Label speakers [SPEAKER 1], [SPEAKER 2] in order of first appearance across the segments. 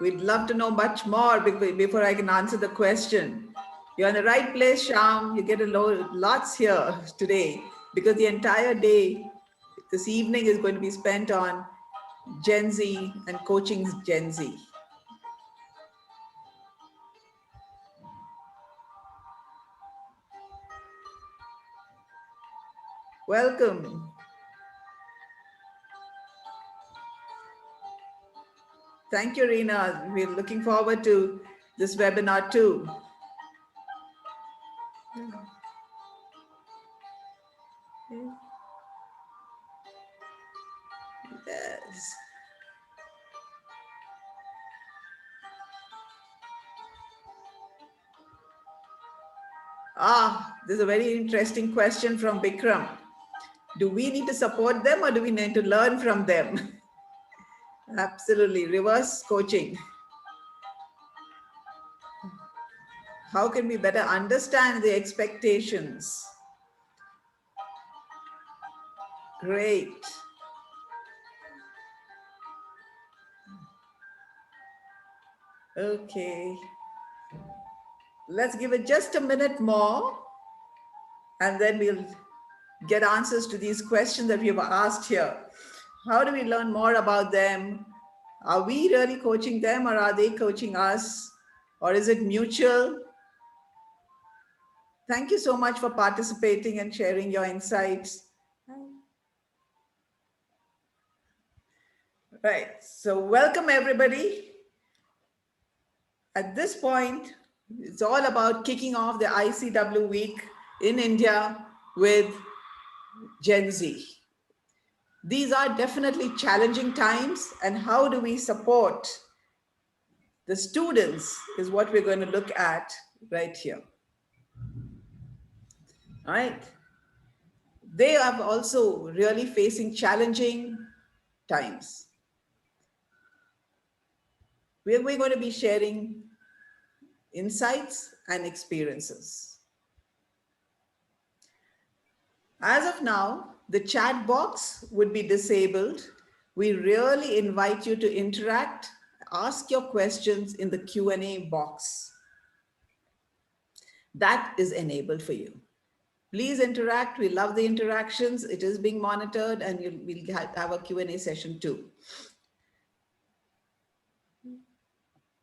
[SPEAKER 1] We'd love to know much more before I can answer the question. You're in the right place, Sham. You get lots here today because the entire day, this evening is going to be spent on Gen Z and coaching Gen Z. Welcome. Thank you, Reena. We're looking forward to this webinar too. Yes. This is a very interesting question from Bikram. Do we need to support them or do we need to learn from them? Absolutely, reverse coaching. How can we better understand the expectations? Great. Okay. Let's give it just a minute more and then we'll get answers to these questions that we've asked here. How do we learn more about them? Are we really coaching them or are they coaching us? Or is it mutual? Thank you so much for participating and sharing your insights. Right, so welcome everybody. At this point, it's all about kicking off the ICW week in India with Gen Z. These are definitely challenging times, and how do we support the students is what we're going to look at right here. All right. They are also really facing challenging times. We're going to be sharing insights and experiences. As of now, the chat box would be disabled. We really invite you to interact, ask your questions in the Q&A box. That is enabled for you. Please interact. We love the interactions. It is being monitored and we'll have a Q&A session too.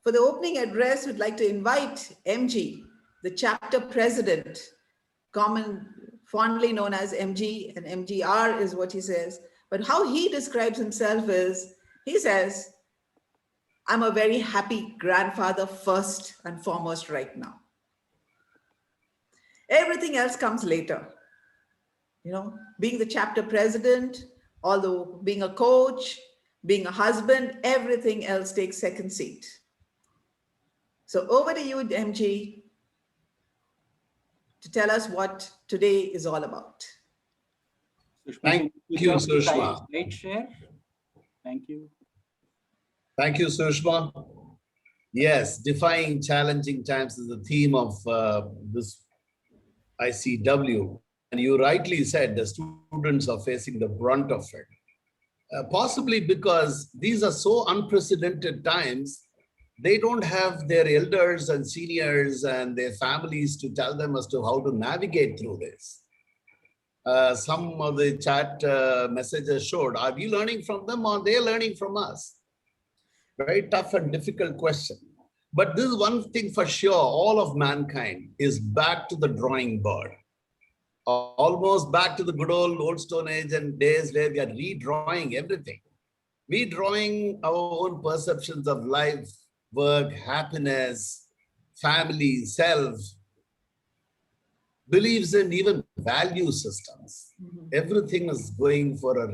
[SPEAKER 1] For the opening address, we'd like to invite MG, the chapter president, fondly known as MG, and MGR is what he says. But how he describes himself is, he says, I'm a very happy grandfather first and foremost right now. Everything else comes later. You know, being the chapter president, although being a coach, being a husband, everything else takes second seat. So over to you, MG, to tell us what today is all about.
[SPEAKER 2] Thank you, Sushma.
[SPEAKER 3] Slide share. Thank you.
[SPEAKER 2] Thank you, Sushma. Yes, defying challenging times is the theme of this ICW. And you rightly said the students are facing the brunt of it. Possibly because these are so unprecedented times, they don't have their elders and seniors and their families to tell them as to how to navigate through this. Some of the chat messages showed, are we learning from them or they learning from us? Very tough and difficult question. But this is one thing for sure, all of mankind is back to the drawing board. Almost back to the good old Stone Age and days where we are redrawing everything. Redrawing our own perceptions of life, work, happiness, family, self, beliefs and even value systems. Everything is going for a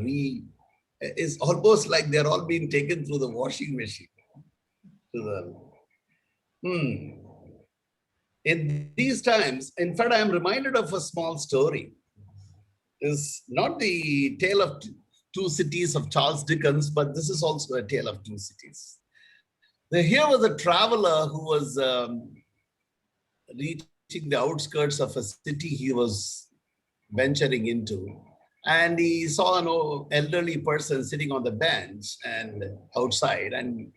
[SPEAKER 2] it's almost like they're all being taken through the washing machine. In these times, in fact, I am reminded of a small story. It's not the tale of two cities of Charles Dickens, but this is also a tale of two cities. Here was a traveler who was reaching the outskirts of a city he was venturing into. And he saw an elderly person sitting on the bench and outside. And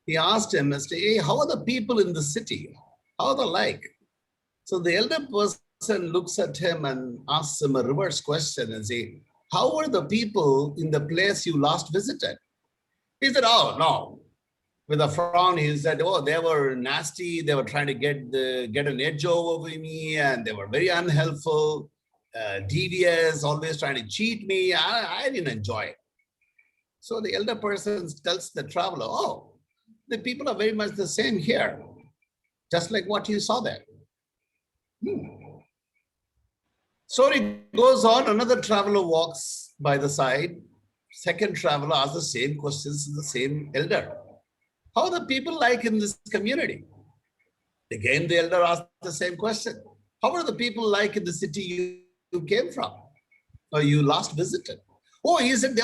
[SPEAKER 2] He asked him, hey, how are the people in the city? How are they like? So the elder person looks at him and asks him a reverse question and say, how were the people in the place you last visited? He said, oh, no. With a frown, he said, oh, they were nasty. They were trying to get an edge over me, and they were very unhelpful, devious, always trying to cheat me. I didn't enjoy it. So the elder person tells the traveler, oh, the people are very much the same here, just like what you saw there. Story goes on. Another traveler walks by the side. Second traveler asks the same questions to the same elder. How are the people like in this community? Again, the elder asked the same question. How are the people like in the city you came from or you last visited? Oh, he said they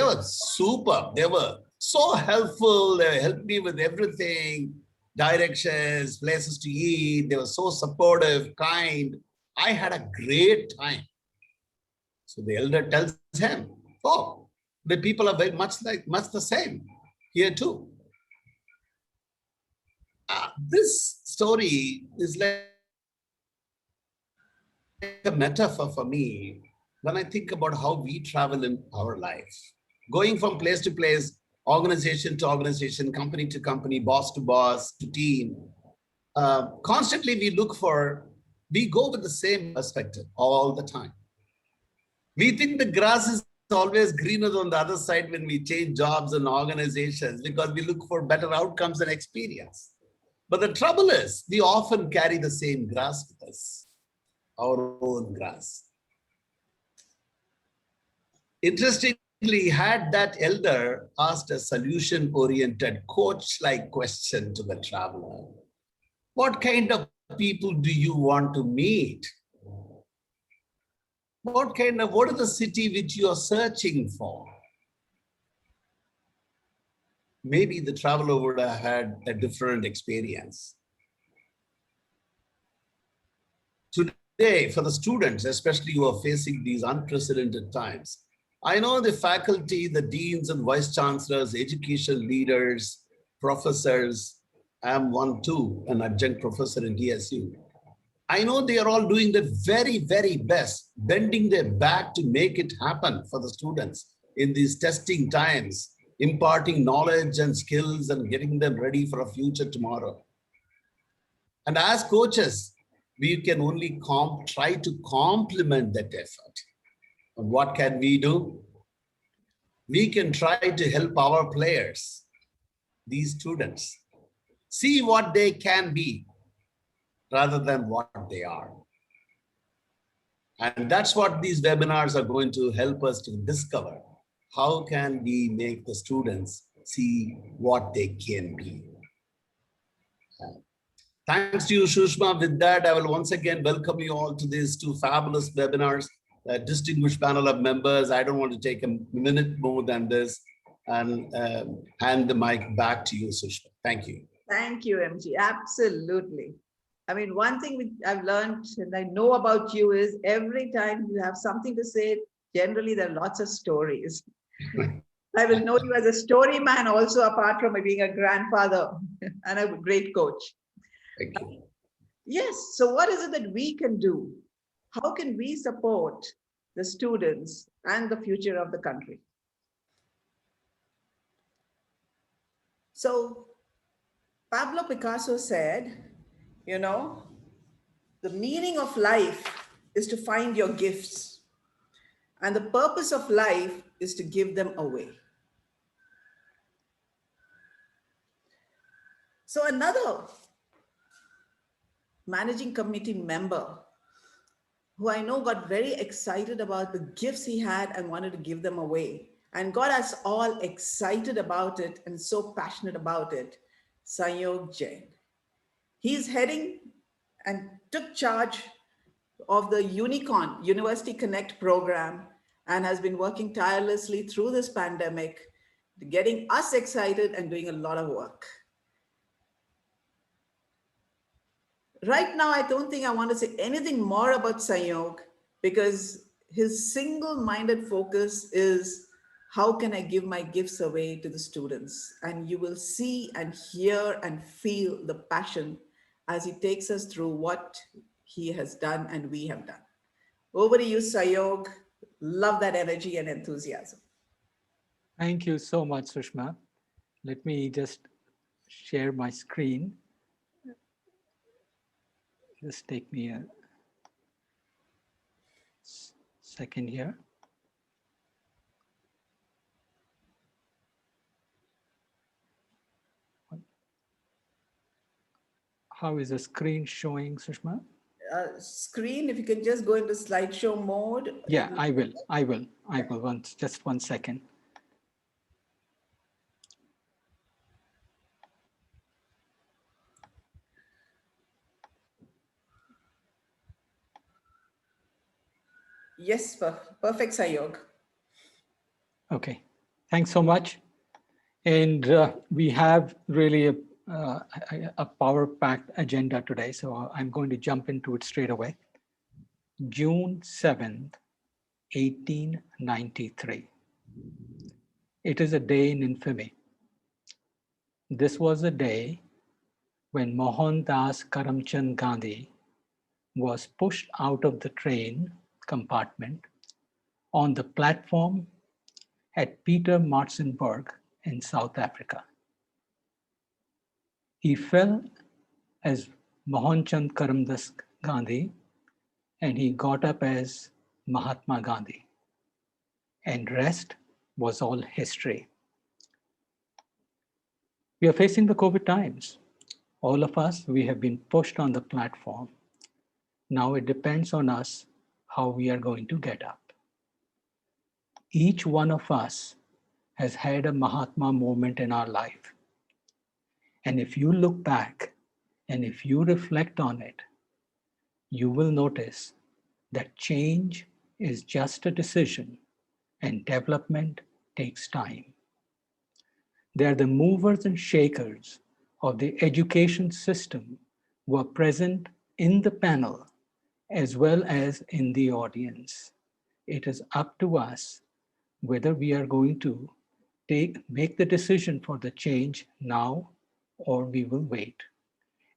[SPEAKER 2] were super. They were so helpful. They helped me with everything, directions, places to eat. They were so supportive, kind. I had a great time. So the elder tells him, oh, the people are very much the same here too. This story is like a metaphor for me when I think about how we travel in our life, going from place to place, organization to organization, company to company, boss to boss, to team. Constantly we go with the same perspective all the time. We think the grass is always greener on the other side when we change jobs and organizations because we look for better outcomes and experience. But the trouble is, we often carry the same grass with us, our own grass. Interestingly, had that elder asked a solution-oriented coach-like question to the traveler, what kind of people do you want to meet? What is the city which you are searching for? Maybe the traveler would have had a different experience. Today, for the students, especially who are facing these unprecedented times, I know the faculty, the deans and vice chancellors, education leaders, professors, I'm one too, an adjunct professor in DSU. I know they are all doing the very, very best, bending their back to make it happen for the students in these testing times, imparting knowledge and skills and getting them ready for a future tomorrow. And as coaches, we can only try to complement that effort. And what can we do? We can try to help our players, these students, see what they can be rather than what they are. And that's what these webinars are going to help us to discover. How can we make the students see what they can be? Thanks to you, Sushma. With that, I will once again welcome you all to these two fabulous webinars. Distinguished panel of members, I don't want to take a minute more than this and hand the mic back to you, Sushma. Thank you.
[SPEAKER 1] Thank you, MG. Absolutely. I mean, one thing I've learned and I know about you is every time you have something to say, generally there are lots of stories. I will know you as a story man also, apart from being a grandfather and a great coach.
[SPEAKER 2] Thank you.
[SPEAKER 1] Yes. So what is it that we can do? How can we support the students and the future of the country? So Pablo Picasso said, you know, the meaning of life is to find your gifts, and the purpose of life is to give them away. So another managing committee member who I know got very excited about the gifts he had and wanted to give them away, and got us all excited about it and so passionate about it, Sanyog Jain. He's heading and took charge of the Unicorn, University Connect program, and has been working tirelessly through this pandemic, getting us excited and doing a lot of work. Right now, I don't think I want to say anything more about Sanyog because his single-minded focus is how can I give my gifts away to the students? And you will see and hear and feel the passion as he takes us through what he has done and we have done. Over to you, Sayog. Love that energy and enthusiasm.
[SPEAKER 3] Thank you so much, Sushma. Let me just share my screen. Just take me a second here. How is the screen showing, Sushma?
[SPEAKER 1] Screen, if you can just go into slideshow mode.
[SPEAKER 3] Yeah, I will. Just 1 second.
[SPEAKER 1] Yes, perfect, Sayog.
[SPEAKER 3] Okay, thanks so much. And we have really a power-packed agenda today, so I'm going to jump into it straight away. June 7th, 1893. It is a day in infamy. This was a day when Mohandas Karamchand Gandhi was pushed out of the train compartment on the platform at Pietermaritzburg in South Africa. He fell as Mohanchand Karamdas Gandhi, and he got up as Mahatma Gandhi. And rest was all history. We are facing the COVID times. All of us, we have been pushed on the platform. Now it depends on us how we are going to get up. Each one of us has had a Mahatma moment in our life. And if you look back and if you reflect on it, you will notice that change is just a decision and development takes time. They are the movers and shakers of the education system who are present in the panel as well as in the audience. It is up to us whether we are going to make the decision for the change now or we will wait.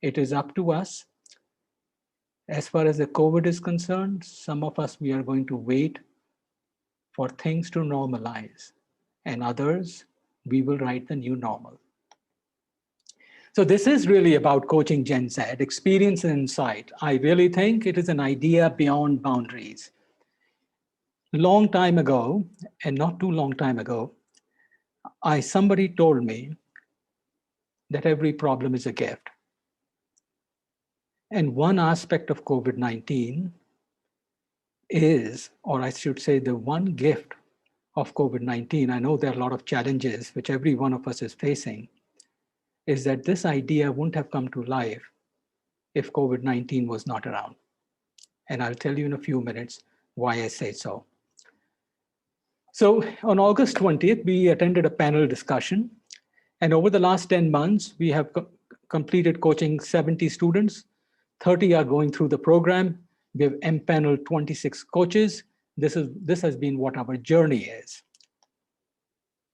[SPEAKER 3] It is up to us. As far as the COVID is concerned, some of us, we are going to wait for things to normalize, and others, we will write the new normal. So this is really about coaching Gen Z, experience and insight. I really think it is an idea beyond boundaries. A long time ago, and not too long time ago, somebody told me that every problem is a gift. And one aspect of COVID-19 is, or I should say the one gift of COVID-19, I know there are a lot of challenges which every one of us is facing, is that this idea wouldn't have come to life if COVID-19 was not around. And I'll tell you in a few minutes why I say so. So on August 20th, we attended a panel discussion. And over the last 10 months, we have completed coaching 70 students. 30 are going through the program. We have empaneled 26 coaches. This has been what our journey is.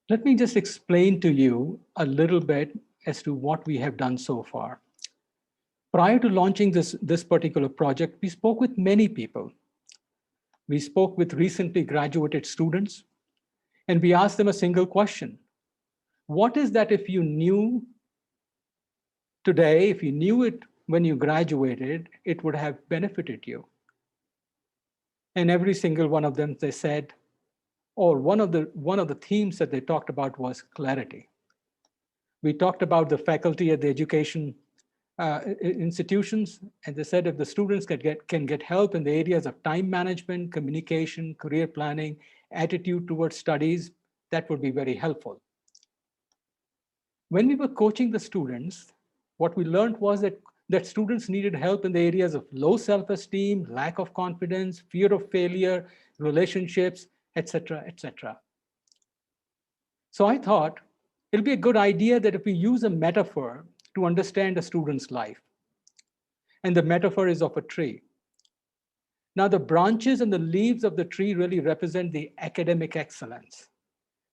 [SPEAKER 3] Let me just explain to you a little bit as to what we have done so far. Prior to launching this particular project, we spoke with many people. We spoke with recently graduated students, and we asked them a single question. What is that if you knew today, if you knew it when you graduated, it would have benefited you? And every single one of them, they said, or one of the themes that they talked about was clarity. We talked about the faculty at the education institutions, and they said if the students can get help in the areas of time management, communication, career planning, attitude towards studies, that would be very helpful. When we were coaching the students, what we learned was that students needed help in the areas of low self-esteem, lack of confidence, fear of failure, relationships, etc., etc. So I thought it'll be a good idea that if we use a metaphor to understand a student's life, and the metaphor is of a tree. Now the branches and the leaves of the tree really represent the academic excellence.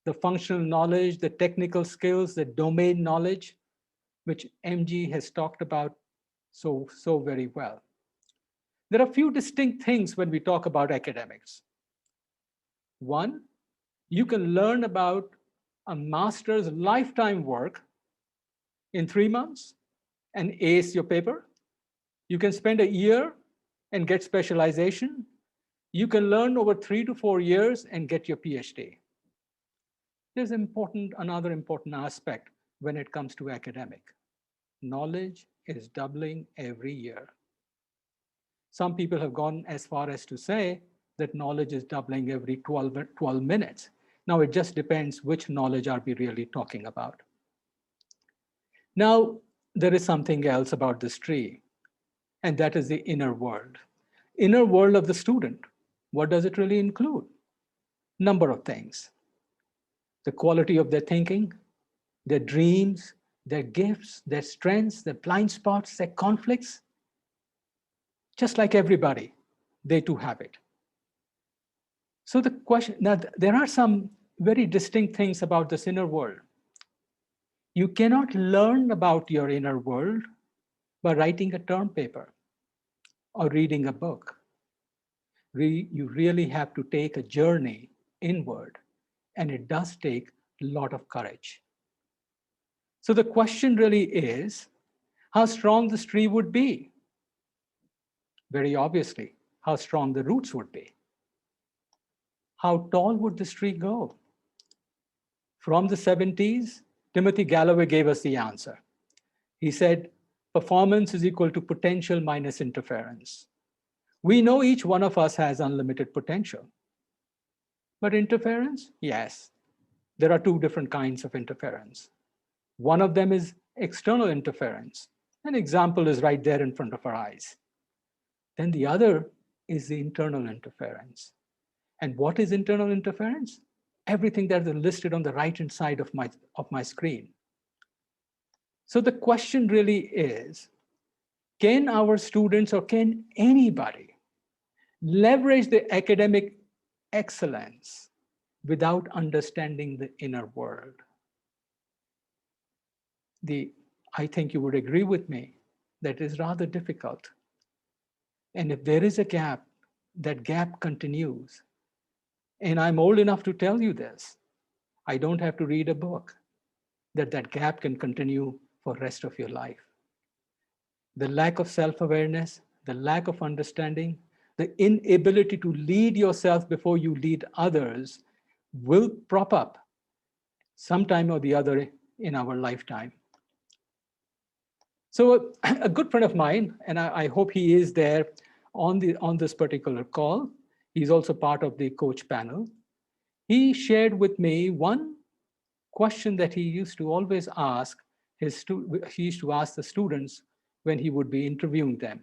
[SPEAKER 3] the functional knowledge, the technical skills, the domain knowledge, which MG has talked about so very well. There are a few distinct things when we talk about academics. One, you can learn about a master's lifetime work in 3 months and ace your paper. You can spend a year and get specialization. You can learn over 3 to 4 years and get your PhD. There's another important aspect when it comes to academic. Knowledge is doubling every year. Some people have gone as far as to say that knowledge is doubling every 12 minutes. Now, it just depends which knowledge are we really talking about. Now, there is something else about this tree, and that is the inner world. Inner world of the student. What does it really include? Number of things. The quality of their thinking, their dreams, their gifts, their strengths, their blind spots, their conflicts. Just like everybody, they too have it. So the question, now there are some very distinct things about this inner world. You cannot learn about your inner world by writing a term paper or reading a book. You really have to take a journey inward, and it does take a lot of courage. So the question really is how strong this tree would be. Very obviously, how strong the roots would be. How tall would this tree go? From the 70s, Timothy Galloway gave us the answer. He said, performance is equal to potential minus interference. We know each one of us has unlimited potential. But interference? Yes. There are two different kinds of interference. One of them is external interference. An example is right there in front of our eyes. Then the other is the internal interference. And what is internal interference? Everything that is listed on the right-hand side of my screen. So the question really is, can our students or can anybody leverage the academic excellence without understanding the inner world? I think you would agree with me that is rather difficult. And if there is a gap, that gap continues. And I'm old enough to tell you this. I don't have to read a book, that gap can continue for the rest of your life. The lack of self-awareness, the lack of understanding, the inability to lead yourself before you lead others will prop up sometime or the other in our lifetime. So a good friend of mine, and I hope he is there on this particular call, he's also part of the coach panel. He shared with me one question that he used to always ask he used to ask the students when he would be interviewing them.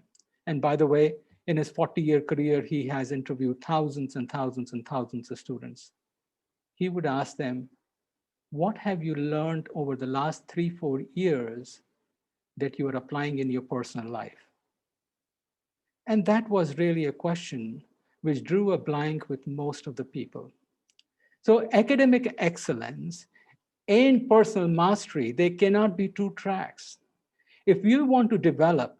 [SPEAKER 3] And by the way, in his 40-year career, he has interviewed thousands and thousands and thousands of students. He would ask them, what have you learned over the last 3-4 years that you are applying in your personal life? And that was really a question which drew a blank with most of the people. So academic excellence and personal mastery, they cannot be two tracks. If you want to develop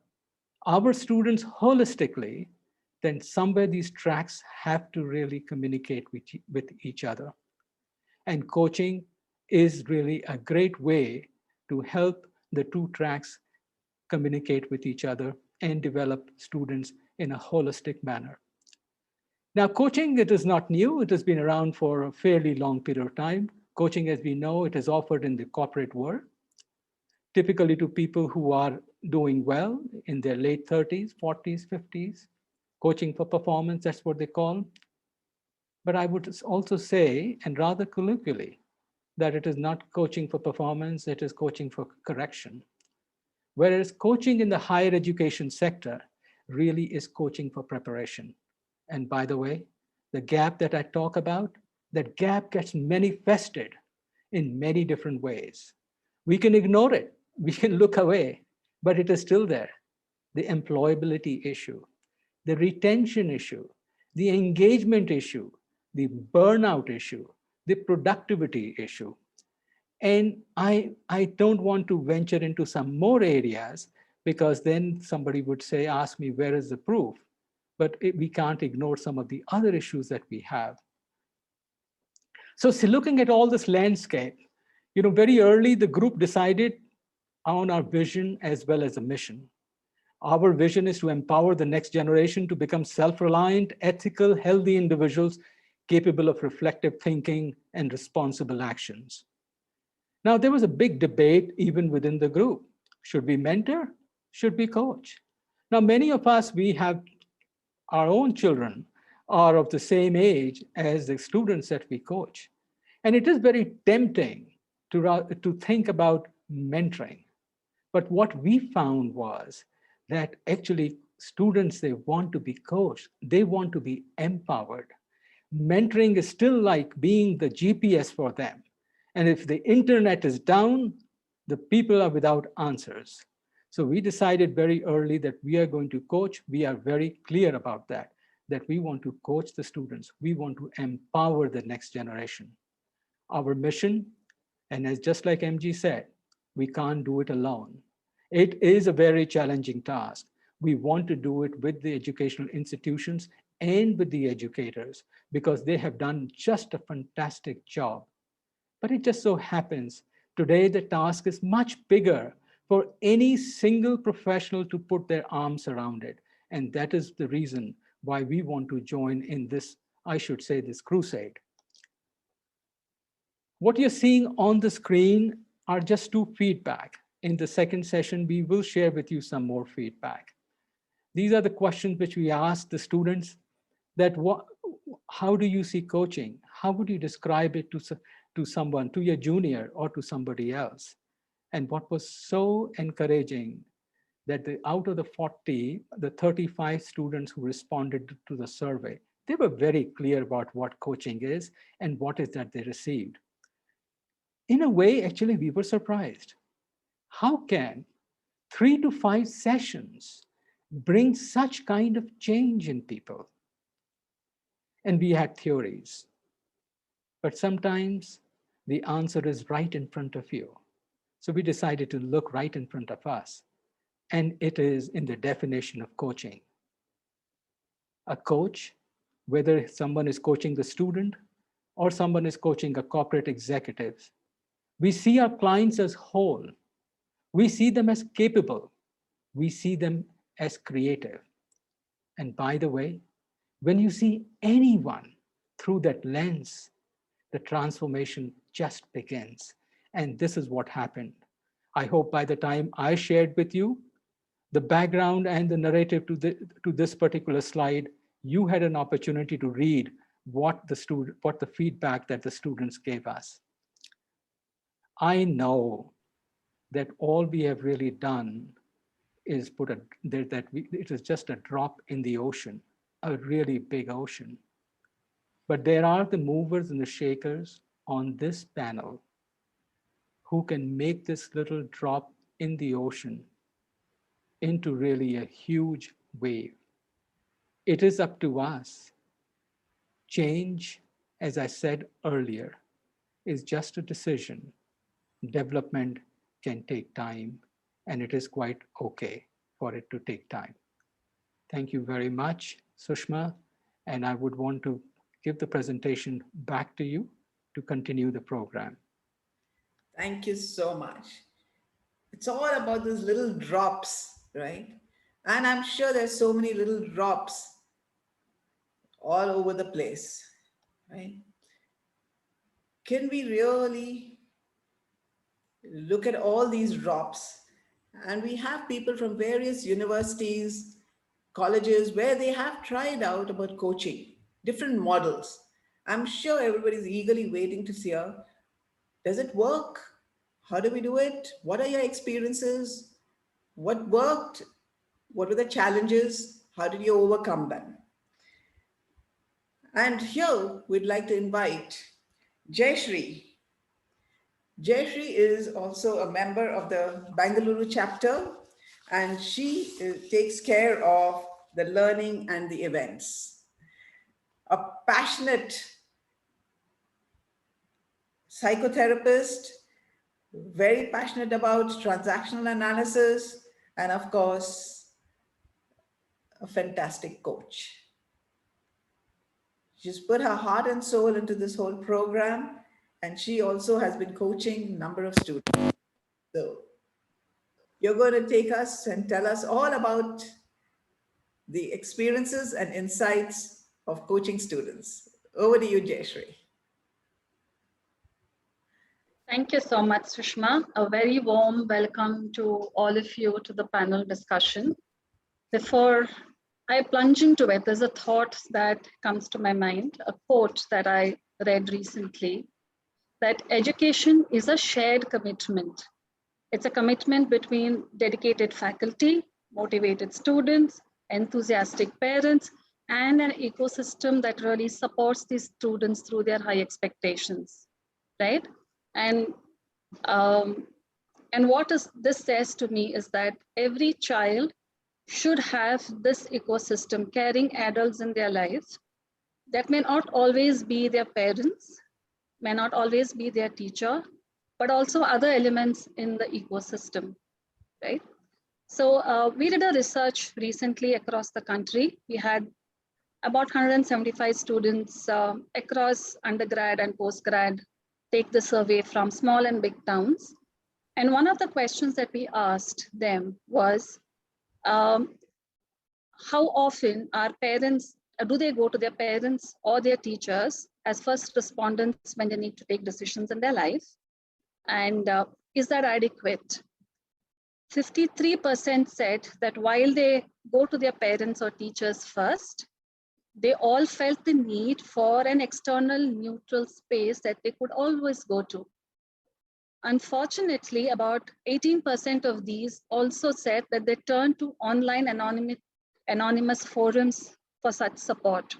[SPEAKER 3] our students holistically, then somewhere these tracks have to really communicate with each other. And coaching is really a great way to help the two tracks communicate with each other and develop students in a holistic manner. Now, coaching, it is not new. It has been around for a fairly long period of time. Coaching, as we know, it is offered in the corporate world, typically to people who are doing well in their late 30s, 40s, 50s. Coaching for performance, that's what they call. But I would also say, and rather colloquially, that it is not coaching for performance, it is coaching for correction. Whereas coaching in the higher education sector really is coaching for preparation. And by the way, the gap that I talk about, that gap gets manifested in many different ways. We can ignore it, we can look away, but it is still there. The employability issue, the retention issue, the engagement issue, the burnout issue, the productivity issue. And I don't want to venture into some more areas because then somebody would say, ask me, where is the proof? But we can't ignore some of the other issues that we have. So looking at all this landscape, very early, the group decided on our vision as well as a mission. Our vision is to empower the next generation to become self-reliant, ethical, healthy individuals capable of reflective thinking and responsible actions. Now, there was a big debate even within the group. Should we mentor? Should we coach? Now, many of us, we have our own children are of the same age as the students that we coach. And it is very tempting to think about mentoring. But what we found was that actually students, they want to be coached. They want to be empowered. Mentoring is still like being the GPS for them. And if the internet is down, the people are without answers. So we decided very early that we are going to coach. We are very clear about that we want to coach the students. We want to empower the next generation. Our mission, and as just like MG said, we can't do it alone. It is a very challenging task. We want to do it with the educational institutions and with the educators because they have done just a fantastic job. But it just so happens today the task is much bigger for any single professional to put their arms around it. And that is the reason why we want to join in this, I should say, this crusade. What you're seeing on the screen are just two feedback. In the second session, we will share with you some more feedback. These are the questions which we asked the students that how do you see coaching? How would you describe it to someone, to your junior or to somebody else? And what was so encouraging that out of the 40, the 35 students who responded to the survey, they were very clear about what coaching is and what is that they received. In a way, actually, we were surprised. How can 3 to 5 sessions bring such kind of change in people? And we had theories. But sometimes the answer is right in front of you. So we decided to look right in front of us. And it is in the definition of coaching. A coach, whether someone is coaching the student or someone is coaching a corporate executive, we see our clients as whole. We see them as capable. We see them as creative. And by the way, when you see anyone through that lens, the transformation just begins. And this is what happened. I hope by the time I shared with you the background and the narrative to this particular slide, you had an opportunity to read what the feedback that the students gave us. I know that all we have really done is it is just a drop in the ocean, a really big ocean. But there are the movers and the shakers on this panel who can make this little drop in the ocean into really a huge wave. It is up to us. Change, as I said earlier, is just a decision. Development can take time, and it is quite okay for it to take time. Thank you very much, Sushma, and I would want to give the presentation back to you to continue the program.
[SPEAKER 1] Thank you so much. It's all about those little drops, right? And I'm sure there's so many little drops all over the place, right? Can we really look at all these drops? And we have people from various universities, colleges, where they have tried out about coaching, different models. I'm sure everybody's eagerly waiting to hear, does it work? How do we do it? What are your experiences? What worked? What were the challenges? How did you overcome them? And here we'd like to invite Jayashree. Jayashree is also a member of the Bangalore chapter, and she takes care of the learning and the events. A passionate psychotherapist, very passionate about transactional analysis, and of course, a fantastic coach. She's put her heart and soul into this whole program, and she also has been coaching a number of students. So you're going to take us and tell us all about the experiences and insights of coaching students. Over to you, Jayashree.
[SPEAKER 4] Thank you so much, Sushma. A very warm welcome to all of you to the panel discussion. Before I plunge into it, there's a thought that comes to my mind, a quote that I read recently, that education is a shared commitment. It's a commitment between dedicated faculty, motivated students, enthusiastic parents, and an ecosystem that really supports these students through their high expectations, right? And what this says to me is that every child should have this ecosystem carrying adults in their lives that may not always be their parents, may not always be their teacher, but also other elements in the ecosystem, right? So we did a research recently across the country. We had about 175 students across undergrad and postgrad take the survey from small and big towns. And one of the questions that we asked them was, how often are parents, do they go to their parents or their teachers as first respondents when they need to take decisions in their life? And is that adequate? 53% said that while they go to their parents or teachers first, they all felt the need for an external neutral space that they could always go to. Unfortunately, about 18% of these also said that they turn to online anonymous forums for such support.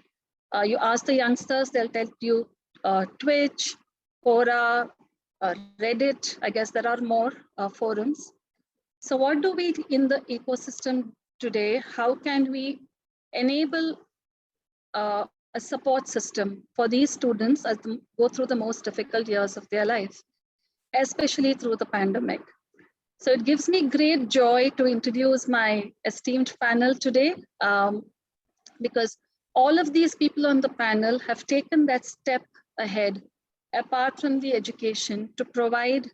[SPEAKER 4] You ask the youngsters, they'll tell you Twitch, Quora, Reddit. I guess there are more forums. So what do we in the ecosystem today? How can we enable a support system for these students as they go through the most difficult years of their life, especially through the pandemic? So it gives me great joy to introduce my esteemed panel today, because all of these people on the panel have taken that step ahead, apart from the education, to provide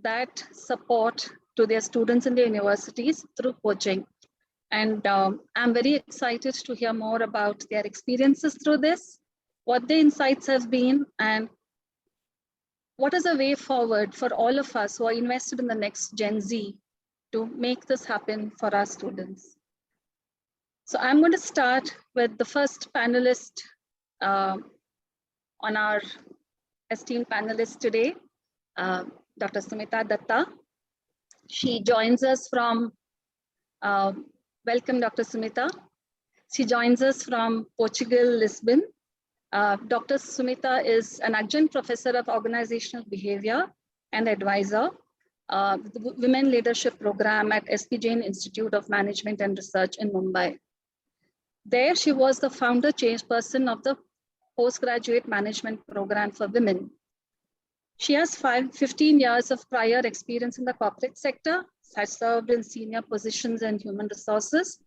[SPEAKER 4] that support to their students in the universities through coaching. And I'm very excited to hear more about their experiences through this, what the insights have been, and what is a way forward for all of us who are invested in the next Gen Z to make this happen for our students. So I'm going to start with the first panelist on our esteemed panelist today, Dr. Sumita Datta. She joins us from, welcome Dr. Sumita. She joins us from Portugal, Lisbon. Dr. Sumita is an adjunct professor of organizational behavior and advisor, the Women Leadership Program at SP Jain Institute of Management and Research in Mumbai. There, she was the founder chairperson of the Postgraduate Management Program for Women. She has 15 years of prior experience in the corporate sector, has served in senior positions in human resources.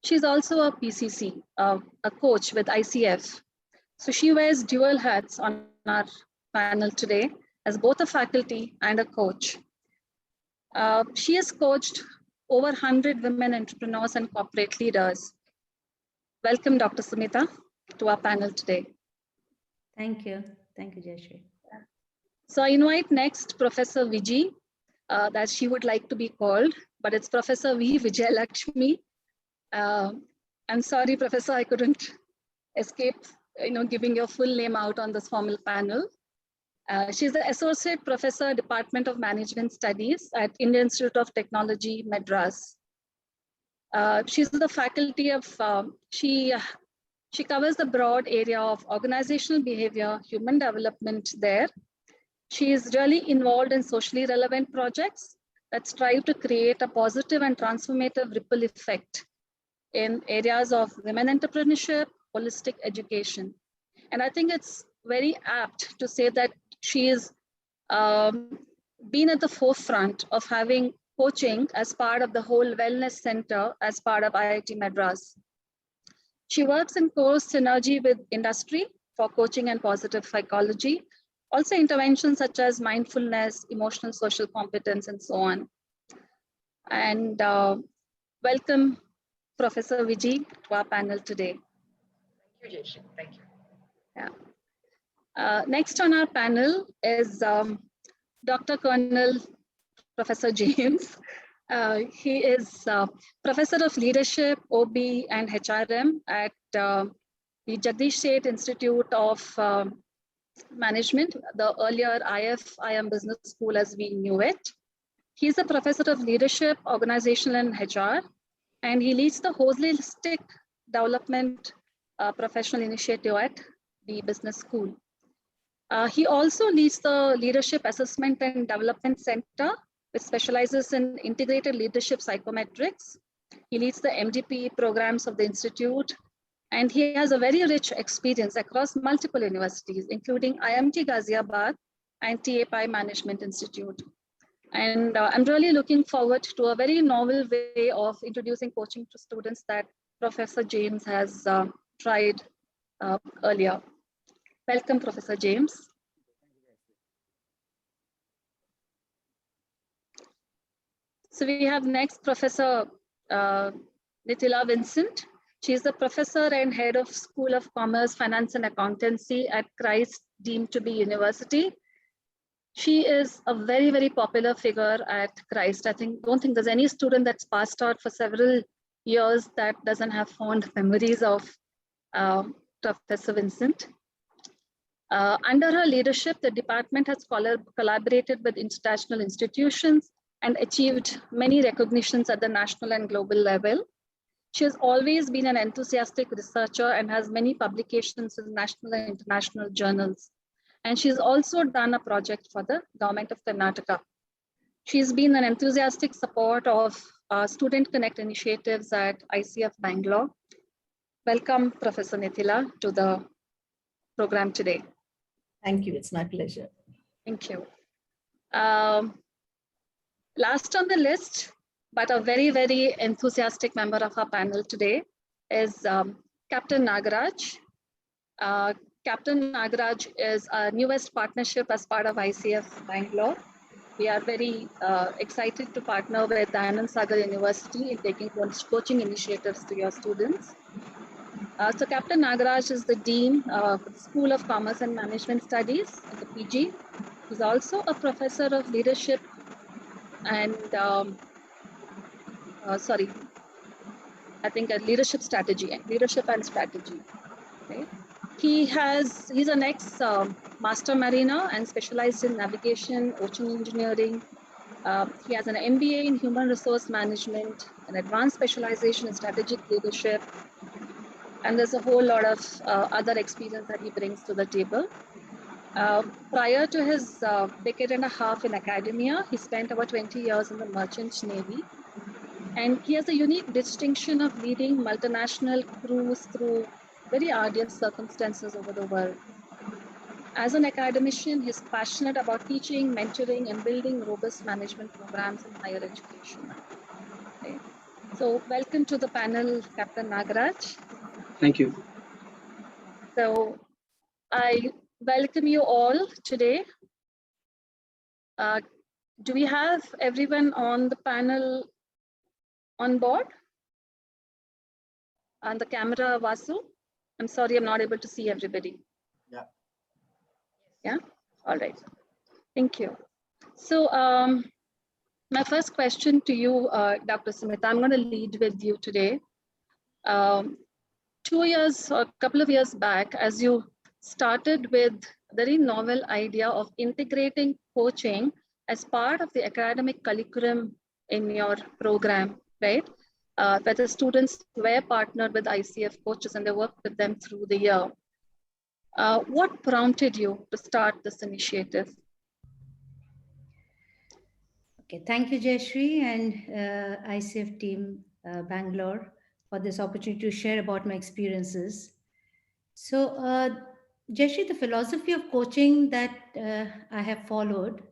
[SPEAKER 4] She's also a PCC, a coach with ICF. So she wears dual hats on our panel today as both a faculty and a coach. She has coached over 100 women entrepreneurs and corporate leaders. Welcome, Dr. Sumita, to our panel today.
[SPEAKER 5] Thank you. Thank you, Jayashree.
[SPEAKER 4] So I invite next Professor Viji, that she would like to be called, but it's Professor V. Vijayalakshmi. I'm sorry, Professor, I couldn't escape giving your full name out on this formal panel. She's the Associate Professor, Department of Management Studies at Indian Institute of Technology, Madras. She's the faculty of, she covers the broad area of organizational behavior, human development there. She is really involved in socially relevant projects that strive to create a positive and transformative ripple effect in areas of women entrepreneurship, holistic education. And I think it's very apt to say that she is been at the forefront of having coaching as part of the whole wellness center as part of IIT Madras. She works in close synergy with industry for coaching and positive psychology, also interventions such as mindfulness, emotional social competence, and so on. And welcome, Professor Vijay, to our panel today.
[SPEAKER 1] Thank you, Jayshree. Thank you.
[SPEAKER 4] Yeah. Next on our panel is Dr. Colonel Professor James. He is Professor of Leadership, OB, and HRM at the Jagdish Seth Institute of Management, the earlier IFIM Business School as we knew it. He's a Professor of Leadership, Organizational, and HR, and he leads the Holistic Development Professional Initiative at the Business School. He also leads the Leadership Assessment and Development Center, which specializes in integrated leadership psychometrics. He leads the MDP programs of the Institute, and he has a very rich experience across multiple universities, including IMT Ghaziabad and TAPI Management Institute. And I'm really looking forward to a very novel way of introducing coaching to students that Professor James has tried earlier. Welcome, Professor James. So we have next Professor Nitila Vincent. She is the professor and head of School of Commerce, Finance and Accountancy at Christ deemed to be University. She is a very, very popular figure at Christ. Don't think there's any student that's passed out for several years that doesn't have fond memories of Professor Vincent. Under her leadership, the department has collaborated with international institutions and achieved many recognitions at the national and global level. She has always been an enthusiastic researcher and has many publications in national and international journals. And she's also done a project for the government of Karnataka. She's been an enthusiastic supporter of Student Connect initiatives at ICF Bangalore. Welcome, Professor Nitila, to the program today.
[SPEAKER 5] Thank you. It's my pleasure.
[SPEAKER 4] Thank you. Last on the list, but a very, very enthusiastic member of our panel today is Captain Nagaraj. Captain Nagaraj is our newest partnership as part of ICF Bangalore. We are very excited to partner with Dayanand Sagar University in taking coaching initiatives to your students. So Captain Nagaraj is the Dean for the School of Commerce and Management Studies at the PG. He's also a professor of leadership and leadership and strategy. Okay. He's an ex-master mariner and specialized in navigation, ocean engineering. He has an MBA in human resource management, an advanced specialization in strategic leadership, and there's a whole lot of other experience that he brings to the table. Prior to his decade and a half in academia, he spent about 20 years in the Merchant Navy. And he has a unique distinction of leading multinational crews through very arduous circumstances over the world. As an academician, he's passionate about teaching, mentoring, and building robust management programs in higher education. Okay. So welcome to the panel, Captain Nagaraj.
[SPEAKER 6] Thank you.
[SPEAKER 4] So I welcome you all today. Do we have everyone on the panel on board? On the camera, Vasu? I'm sorry, I'm not able to see everybody.
[SPEAKER 6] Yeah.
[SPEAKER 4] Yeah, all right. Thank you. So my first question to you, Dr. Smita, I'm going to lead with you today. 2 years or a couple of years back, as you started with a very novel idea of integrating coaching as part of the academic curriculum in your program, right? Where the students were partnered with ICF coaches and they worked with them through the year. What prompted you to start this initiative?
[SPEAKER 5] Okay, thank you, Jayshree and ICF team Bangalore for this opportunity to share about my experiences. So Jeshri, the philosophy of coaching that I have followed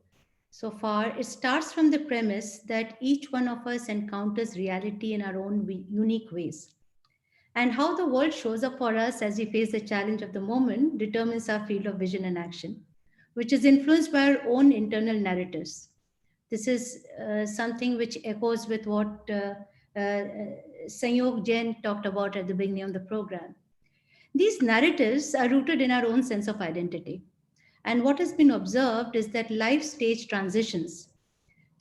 [SPEAKER 5] so far, it starts from the premise that each one of us encounters reality in our own unique ways. And how the world shows up for us as we face the challenge of the moment determines our field of vision and action, which is influenced by our own internal narratives. This is something which echoes with what Sanyog Jain talked about at the beginning of the program. These narratives are rooted in our own sense of identity. And what has been observed is that life stage transitions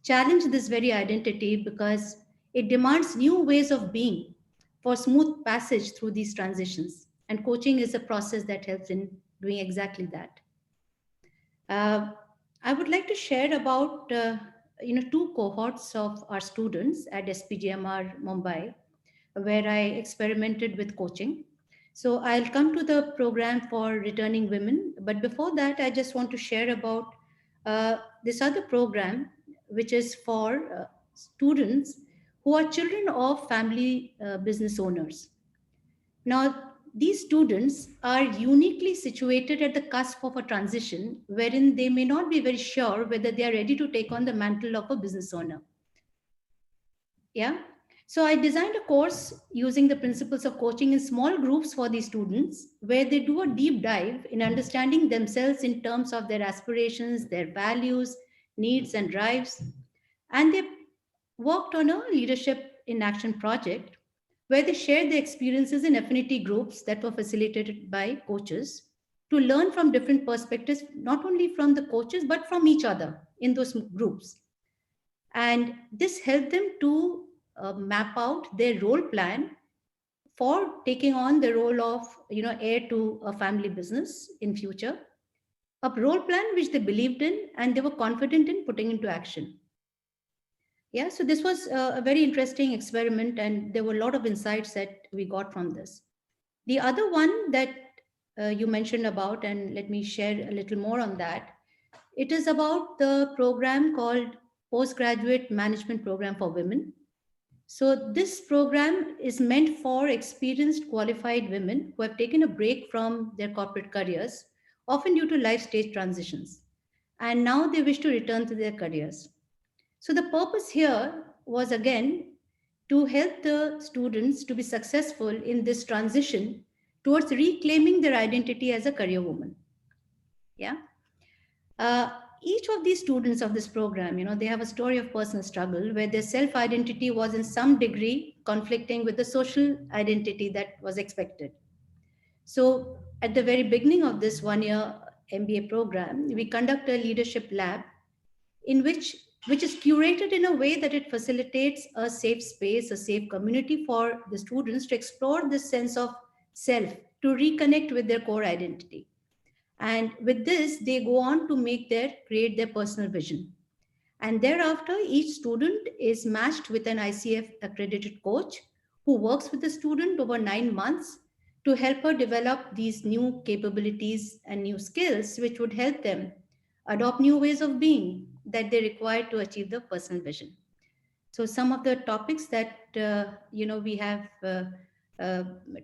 [SPEAKER 5] challenge this very identity because it demands new ways of being for smooth passage through these transitions. And coaching is a process that helps in doing exactly that. I would like to share about two cohorts of our students at SPGMR Mumbai, where I experimented with coaching. So I'll come to the program for returning women, but before that, I just want to share about this other program, which is for students who are children of family business owners. Now, these students are uniquely situated at the cusp of a transition wherein they may not be very sure whether they are ready to take on the mantle of a business owner. Yeah. So I designed a course using the principles of coaching in small groups for these students, where they do a deep dive in understanding themselves in terms of their aspirations, their values, needs, and drives. And they worked on a leadership in action project where they shared their experiences in affinity groups that were facilitated by coaches to learn from different perspectives, not only from the coaches, but from each other in those groups. And this helped them to map out their role plan for taking on the role of heir to a family business in future, a role plan which they believed in and they were confident in putting into action. Yeah, so this was a very interesting experiment, and there were a lot of insights that we got from this. The other one that you mentioned about, and let me share a little more on that, it is about the program called Postgraduate Management Program for Women. So this program is meant for experienced, qualified women who have taken a break from their corporate careers, often due to life stage transitions, and now they wish to return to their careers. So the purpose here was again to help the students to be successful in this transition towards reclaiming their identity as a career woman. Yeah. Each of these students of this program, they have a story of personal struggle where their self-identity was in some degree conflicting with the social identity that was expected. So at the very beginning of this one-year MBA program, we conduct a leadership lab in which is curated in a way that it facilitates a safe space, a safe community for the students to explore this sense of self, to reconnect with their core identity. And with this, they go on to create their personal vision. And thereafter, each student is matched with an ICF accredited coach who works with the student over 9 months to help her develop these new capabilities and new skills, which would help them adopt new ways of being that they require to achieve the personal vision. So some of the topics that we have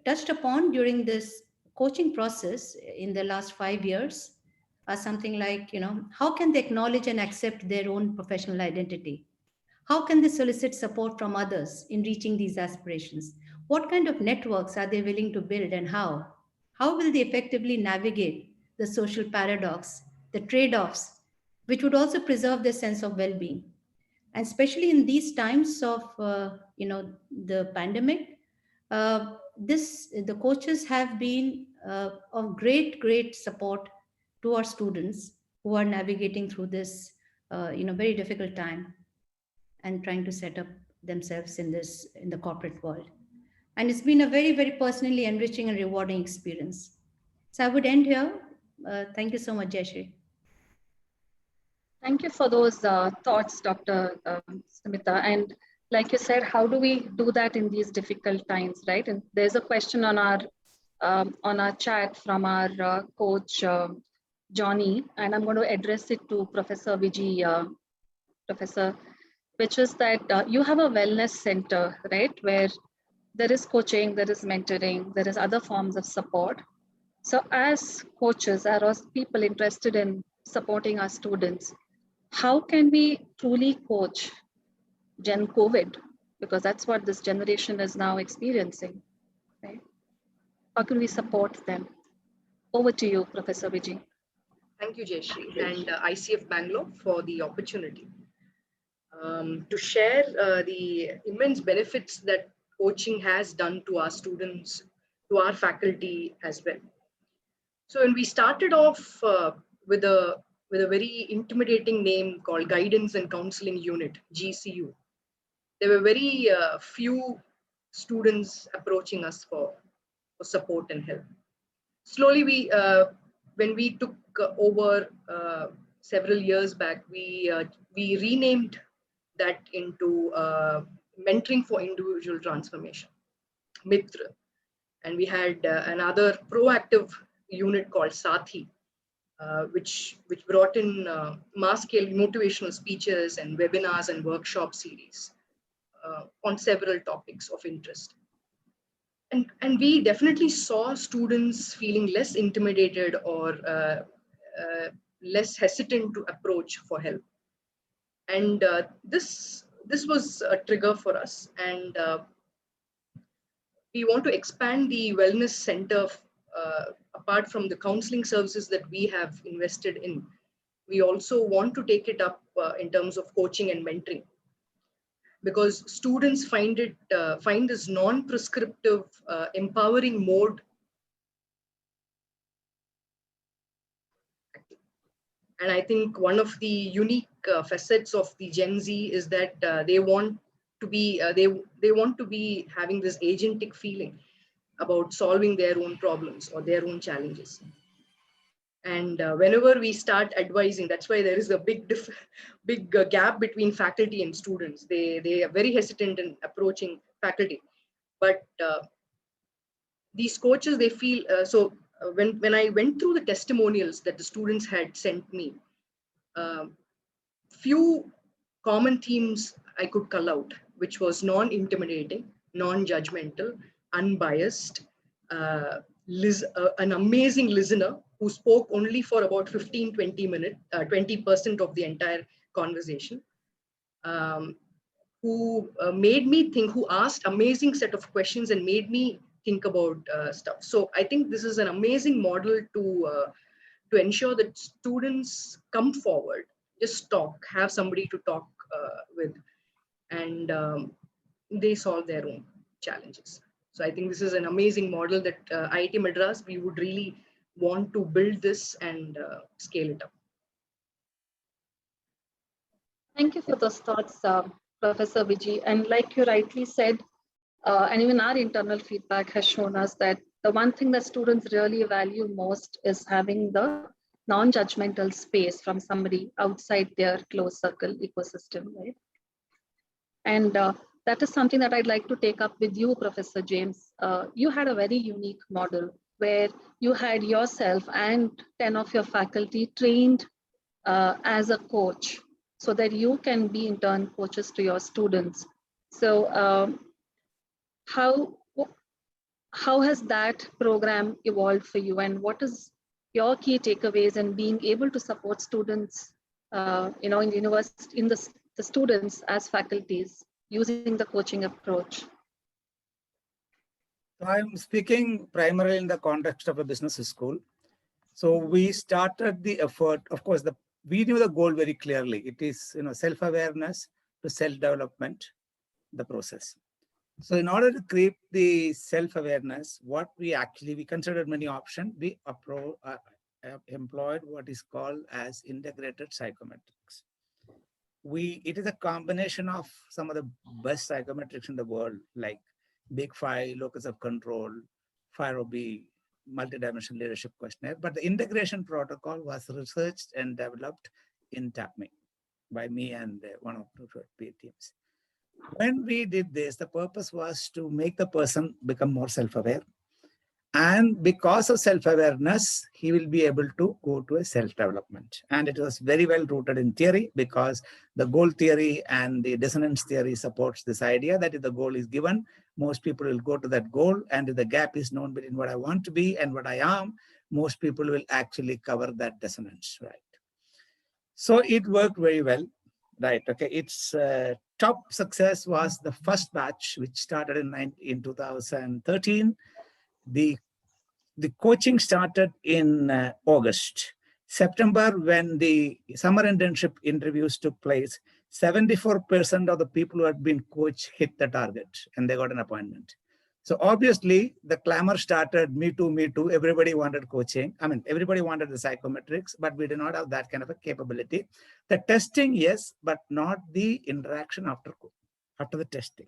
[SPEAKER 5] touched upon during this coaching process in the last 5 years are something like, how can they acknowledge and accept their own professional identity? How can they solicit support from others in reaching these aspirations? What kind of networks are they willing to build and how? How will they effectively navigate the social paradox, the trade-offs, which would also preserve their sense of well-being? And especially in these times of, the pandemic, the coaches have been of great support to our students who are navigating through this, very difficult time and trying to set up themselves in the corporate world. And it's been a very personally enriching and rewarding experience. So I would end here. Thank you so much, Jayashree.
[SPEAKER 4] Thank you for those thoughts, Dr. Smita. And like you said, how do we do that in these difficult times, right? And there's a question on our chat from our coach, Johnny, and I'm going to address it to Professor Vijay, Professor, which is that you have a wellness center, right? Where there is coaching, there is mentoring, there is other forms of support. So as coaches, as people interested in supporting our students, how can we truly coach Gen COVID? Because that's what this generation is now experiencing, right? How can we support them? Over to you, Professor Vijay.
[SPEAKER 6] Thank you, Jayashree, and ICF Bangalore for the opportunity to share the immense benefits that coaching has done to our students, to our faculty as well. So when we started off with a very intimidating name called Guidance and Counseling Unit, GCU, there were very few students approaching us for support and help. Slowly, when we took over several years back, we renamed that into Mentoring for Individual Transformation, Mitra, and we had another proactive unit called Sathi, which brought in mass scale motivational speeches and webinars and workshop series on several topics of interest. And we definitely saw students feeling less intimidated or less hesitant to approach for help. And this was a trigger for us. And we want to expand the wellness center apart from the counseling services that we have invested in. We also want to take it up in terms of coaching and mentoring, because students find this non-prescriptive, empowering mode. And I think one of the unique facets of the Gen Z is that they want to be having this agentic feeling about solving their own problems or their own challenges. And whenever we start advising, that's why there is a big gap between faculty and students. They are very hesitant in approaching faculty, but these coaches, they feel when I went through the testimonials that the students had sent me, few common themes I could cull out, which was non-intimidating, non-judgmental, unbiased, an amazing listener who spoke only for about 15-20 minutes, 20% of the entire conversation, who made me think, who asked amazing set of questions and made me think about stuff. So I think this is an amazing model to ensure that students come forward, just talk, have somebody to talk with, and they solve their own challenges. So I think this is an amazing model that IIT Madras, we would really want to build this and scale it up.
[SPEAKER 4] Thank you for those thoughts, Professor Vijay. And like you rightly said, and even our internal feedback has shown us that the one thing that students really value most is having the non-judgmental space from somebody outside their closed circle ecosystem, right? And that is something that I'd like to take up with you, Professor James. You had a very unique model where you had yourself and 10 of your faculty trained as a coach so that you can be in turn coaches to your students. So how has that program evolved for you, and what is your key takeaways in being able to support students, in the university, in the students as faculties using the coaching approach?
[SPEAKER 7] I'm speaking primarily in the context of a business school. So we started the effort. Of course, we knew the goal very clearly. It is self-awareness to self-development, the process. So in order to create the self-awareness, what we considered many options. We employed what is called as integrated psychometrics. It is a combination of some of the best psychometrics in the world, like Big Five, Locus of Control, FIRE-OB, multidimensional leadership questionnaire. But the integration protocol was researched and developed in TAPME by me and one of the peer teams. When we did this, the purpose was to make the person become more self-aware. And because of self-awareness, he will be able to go to a self-development. And it was very well rooted in theory, because the goal theory and the dissonance theory supports this idea that if the goal is given, most people will go to that goal. And if the gap is known between what I want to be and what I am, most people will actually cover that dissonance, right? So it worked very well, right? Okay, its top success was the first batch, which started in 2013. The coaching started in August. September, when the summer internship interviews took place, 74% of the people who had been coached hit the target and they got an appointment. So obviously the clamor started, me too, me too. Everybody wanted coaching. I mean, everybody wanted the psychometrics, but we did not have that kind of a capability. The testing, yes, but not the interaction after the testing.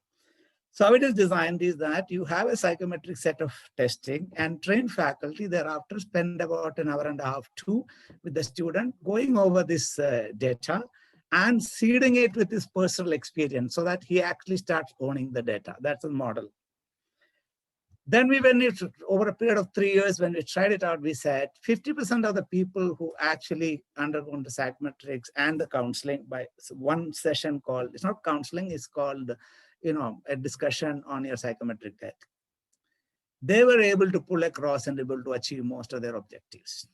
[SPEAKER 7] So how it is designed is that you have a psychometric set of testing and trained faculty thereafter spend about an hour and a half, 2 with the student going over this data and seeding it with his personal experience so that he actually starts owning the data. That's the model. Then over a period of 3 years, when we tried it out, we said 50% of the people who actually undergone the psychometrics and the counseling by one session called, it's not counseling, it's called, a discussion on your psychometric test. They were able to pull across and able to achieve most of their objectives.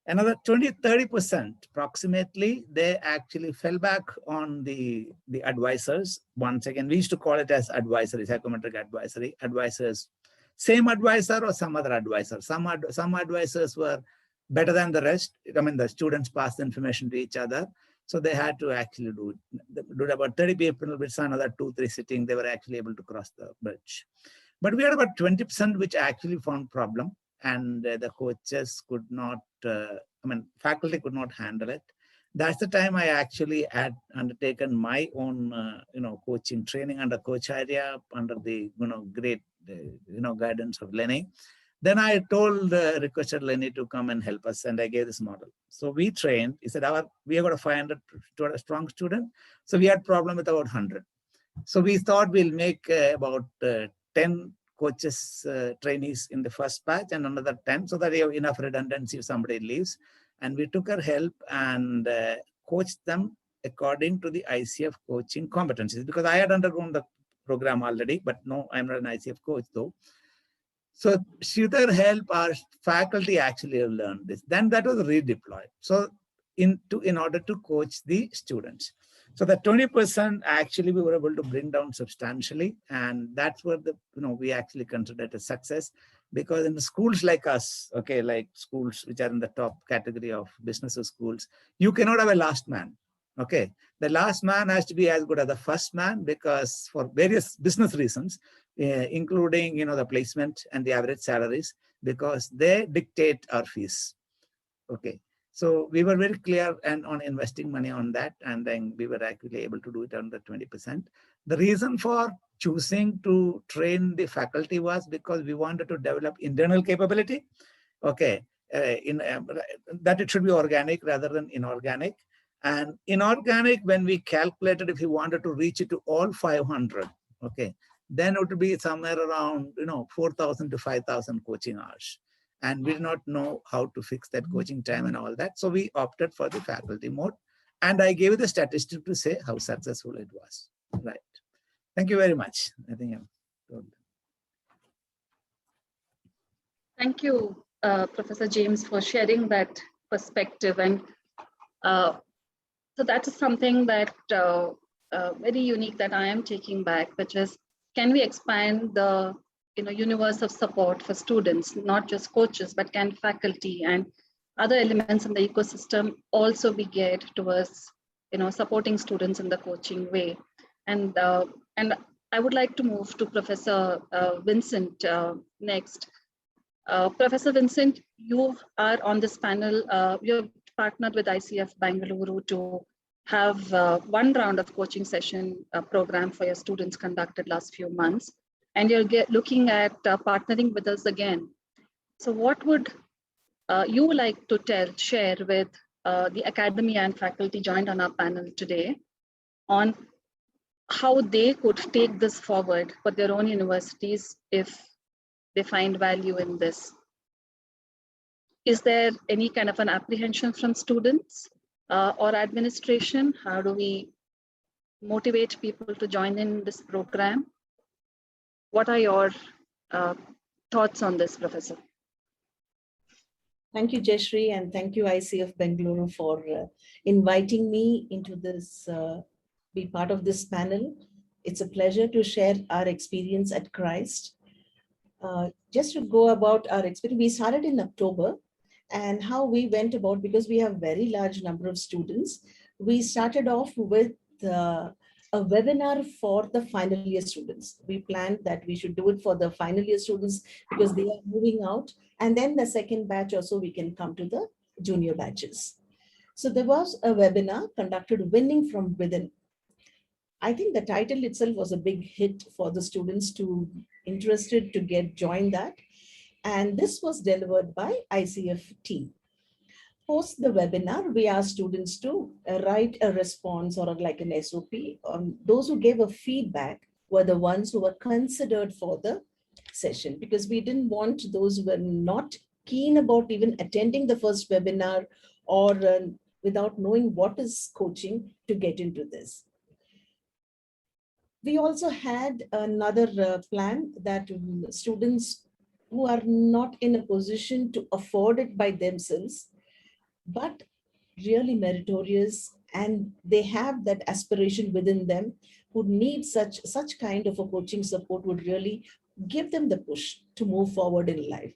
[SPEAKER 7] Another 20-30% approximately, they actually fell back on the advisors. Once again, we used to call it as advisory, psychometric advisory. Advisors, same advisor or some other advisor. Some advisors were better than the rest. I mean, the students passed the information to each other. So they had to actually do about 30 people with another 2-3 sitting. They were actually able to cross the bridge. But we had about 20% which actually found problem. And the coaches could not, faculty could not handle it. That's the time I actually had undertaken my own, coaching training under Coach Arya, under the, great, guidance of Lenny. Then I requested Lenny to come and help us, and I gave this model. So we trained. He said, we have got a 500 strong student. So we had problem with about 100. So we thought we'll make about 10 coaches, trainees in the first batch and another 10 so that you have enough redundancy if somebody leaves. And we took our help and coached them according to the ICF coaching competencies, because I had undergone the program already, but no, I'm not an ICF coach though. So with their help, our faculty actually learned this. Then that was redeployed. So in order to coach the students. So the 20% actually we were able to bring down substantially. And that's where we actually consider it a success, because in the schools like us, okay, like schools which are in the top category of business schools, you cannot have a last man. Okay, the last man has to be as good as the first man, because for various business reasons, including the placement and the average salaries, because they dictate our fees. Okay, so we were very clear and on investing money on that, and then we were actually able to do it under 20%. The reason for choosing to train the faculty was because we wanted to develop internal capability. Okay, that it should be organic rather than inorganic. And inorganic, when we calculated if we wanted to reach it to all 500, okay, then it would be somewhere around 4,000 to 5,000 coaching hours. And we did not know how to fix that coaching time and all that. So we opted for the faculty mode. And I gave the statistic to say how successful it was. Right. Thank you very much. I think I'm told.
[SPEAKER 4] Thank you, Professor James, for sharing that perspective. And so that is something that very unique that I am taking back, which is, can we expand the universe of support for students, not just coaches, but can faculty and other elements in the ecosystem also be geared towards supporting students in the coaching way? And I would like to move to Professor Vincent next. Professor Vincent, you are on this panel. You're partnered with ICF Bangalore to have one round of coaching session program for your students conducted last few months. And you're looking at partnering with us again. So what would you like to share with the academy and faculty joined on our panel today on how they could take this forward for their own universities if they find value in this? Is there any kind of an apprehension from students or administration? How do we motivate people to join in this program? What are your thoughts on this, Professor?
[SPEAKER 8] Thank you, Jayashree, and thank you, ICF Bengaluru, for inviting me into this, be part of this panel. It's a pleasure to share our experience at Christ. Just to go about our experience, we started in October, and how we went about, because we have very large number of students, we started off with a webinar for the final year students. We planned that we should do it for the final year students because they are moving out. And then the second batch also we can come to the junior batches. So there was a webinar conducted, Winning from Within. I think the title itself was a big hit for the students to interested to join that. And this was delivered by ICF team. Post the webinar, we asked students to write a response or like an SOP. Those who gave a feedback were the ones who were considered for the session, because we didn't want those who were not keen about even attending the first webinar or without knowing what is coaching to get into this. We also had another plan that students who are not in a position to afford it by themselves, but really meritorious, and they have that aspiration within them, who need such kind of a coaching support, would really give them the push to move forward in life.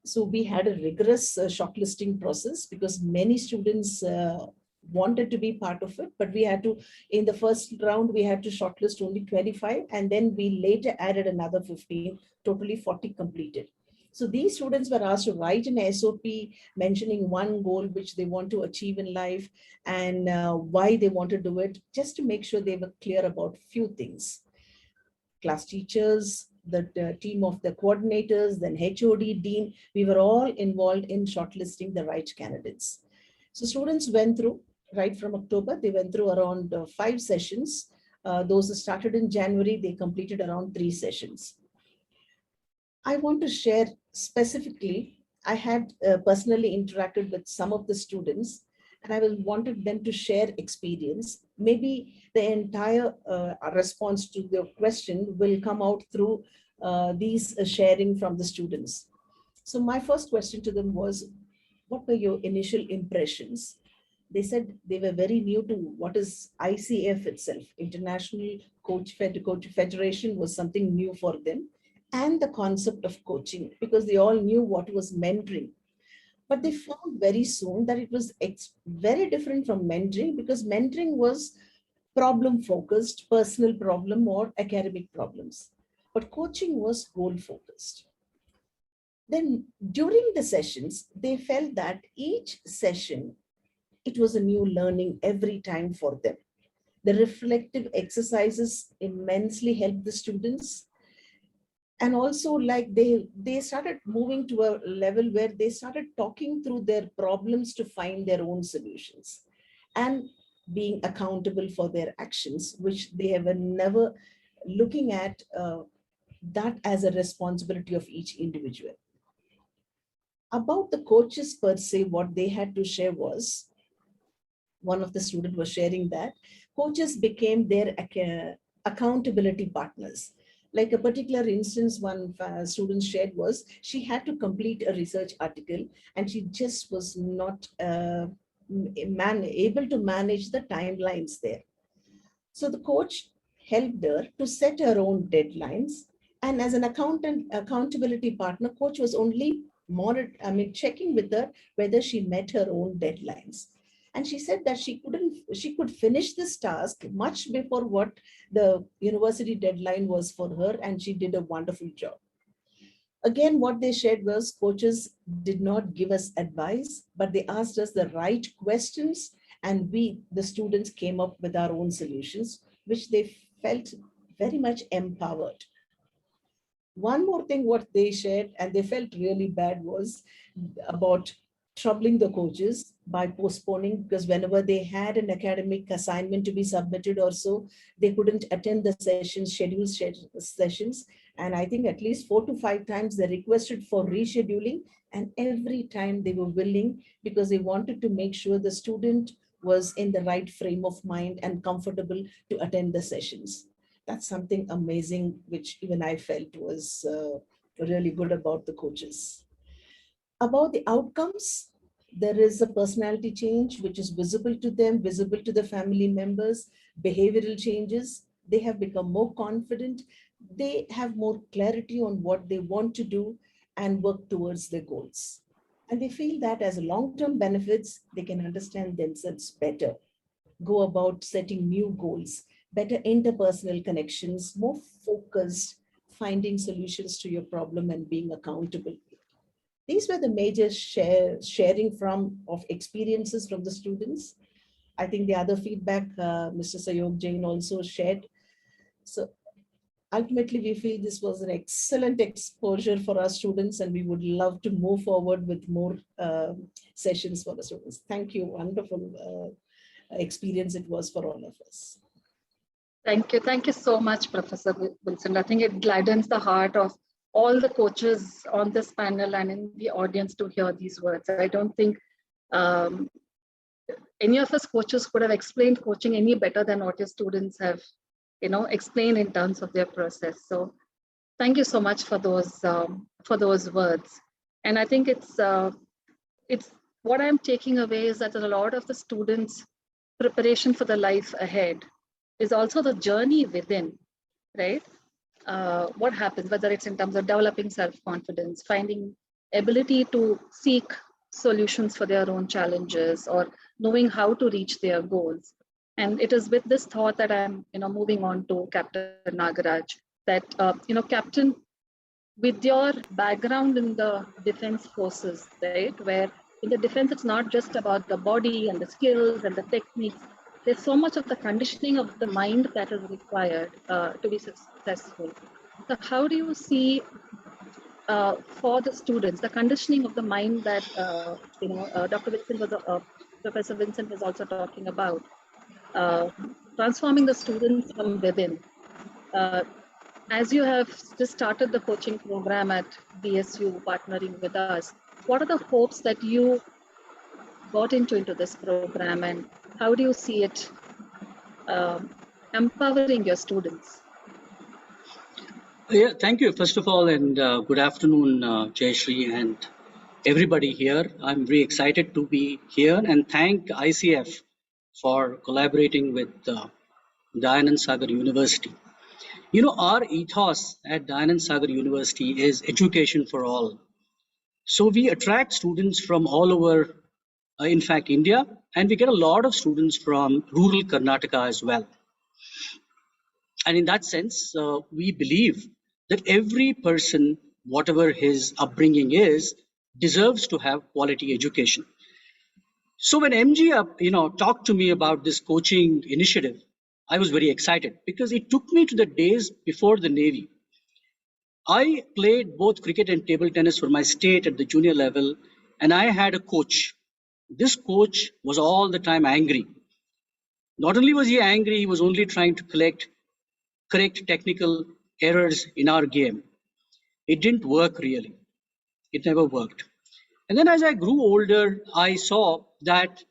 [SPEAKER 8] So we had a rigorous shortlisting process, because many students wanted to be part of it, but we had to, in the first round, we had to shortlist only 25, and then we later added another 15, totally 40 completed. So these students were asked to write an SOP mentioning one goal which they want to achieve in life and why they want to do it, just to make sure they were clear about few things. Class teachers, the team of the coordinators, then HOD, dean, we were all involved in shortlisting the right candidates. So students went through, right from October, they went through around 5 sessions. Those who started in January, they completed around 3 sessions. I want to share specifically, I had personally interacted with some of the students, and I wanted them to share experience. Maybe the entire response to the question will come out through these sharing from the students. So my first question to them was, what were your initial impressions? They said they were very new to what is ICF itself. International Coach Federation was something new for them, and the concept of coaching, because they all knew what was mentoring. But they found very soon that it was very different from mentoring, because mentoring was problem focused, personal problem or academic problems. But coaching was goal focused. Then during the sessions, they felt that each session, it was a new learning every time for them. The reflective exercises immensely helped the students. And also, like they started moving to a level where they started talking through their problems to find their own solutions and being accountable for their actions, which they were never looking at that as a responsibility of each individual. About the coaches per se, what they had to share was, one of the students was sharing that coaches became their accountability partners. Like a particular instance, one student shared was, she had to complete a research article and she just was not able to manage the timelines there. So the coach helped her to set her own deadlines. And as an accountability partner, coach was only checking with her whether she met her own deadlines. And she said that she could finish this task much before what the university deadline was for her, and she did a wonderful job. Again, what they shared was, coaches did not give us advice, but they asked us the right questions, and we, the students, came up with our own solutions, which they felt very much empowered. One more thing what they shared, and they felt really bad, was about troubling the coaches by postponing, because whenever they had an academic assignment to be submitted or so, they couldn't attend the sessions, scheduled sessions. And I think at least 4 to 5 times they requested for rescheduling, and every time they were willing, because they wanted to make sure the student was in the right frame of mind and comfortable to attend the sessions. That's something amazing, which even I felt was really good about the coaches. About the outcomes, there is a personality change which is visible to them, visible to the family members, behavioral changes. They have become more confident. They have more clarity on what they want to do and work towards their goals. And they feel that as long-term benefits, they can understand themselves better, go about setting new goals, better interpersonal connections, more focused, finding solutions to your problem and being accountable. These were the major sharing from of experiences from the students. I think the other feedback Mr. Sayog Jain also shared. So ultimately, we feel this was an excellent exposure for our students, and we would love to move forward with more sessions for the students. Thank you. Wonderful experience it was for all of us.
[SPEAKER 4] Thank you. Thank you so much, Professor Wilson. I think it gladdens the heart of all the coaches on this panel and in the audience to hear these words. I don't think any of us coaches could have explained coaching any better than what your students have, explained in terms of their process. So thank you so much for those words. And I think it's what I'm taking away is that a lot of the students' preparation for the life ahead is also the journey within, right? What happens, whether it's in terms of developing self-confidence, finding ability to seek solutions for their own challenges, or knowing how to reach their goals. And it is with this thought that I'm, moving on to Captain Nagaraj, that, Captain, with your background in the defense forces, right, where in the defense, it's not just about the body and the skills and the techniques. There's so much of the conditioning of the mind that is required to be successful. So how do you see for the students, the conditioning of the mind that, Professor Vincent was also talking about, transforming the students from within. As you have just started the coaching program at BSU, partnering with us, what are the hopes that you got into this program, and how do you see it empowering your students?
[SPEAKER 9] Yeah, thank you, first of all, and good afternoon, Jayashree and everybody here. I'm very excited to be here, and thank ICF for collaborating with Dayanand Sagar University. Our ethos at Dayanand Sagar University is education for all. So we attract students from all over, in fact, India, and we get a lot of students from rural Karnataka as well. And in that sense, we believe that every person, whatever his upbringing is, deserves to have quality education. So when MG, talked to me about this coaching initiative, I was very excited because it took me to the days before the Navy. I played both cricket and table tennis for my state at the junior level, and I had a coach. This coach was all the time angry. Not only was he angry, he was only trying to correct technical errors in our game. It didn't work really. It never worked. And then as I grew older, I saw that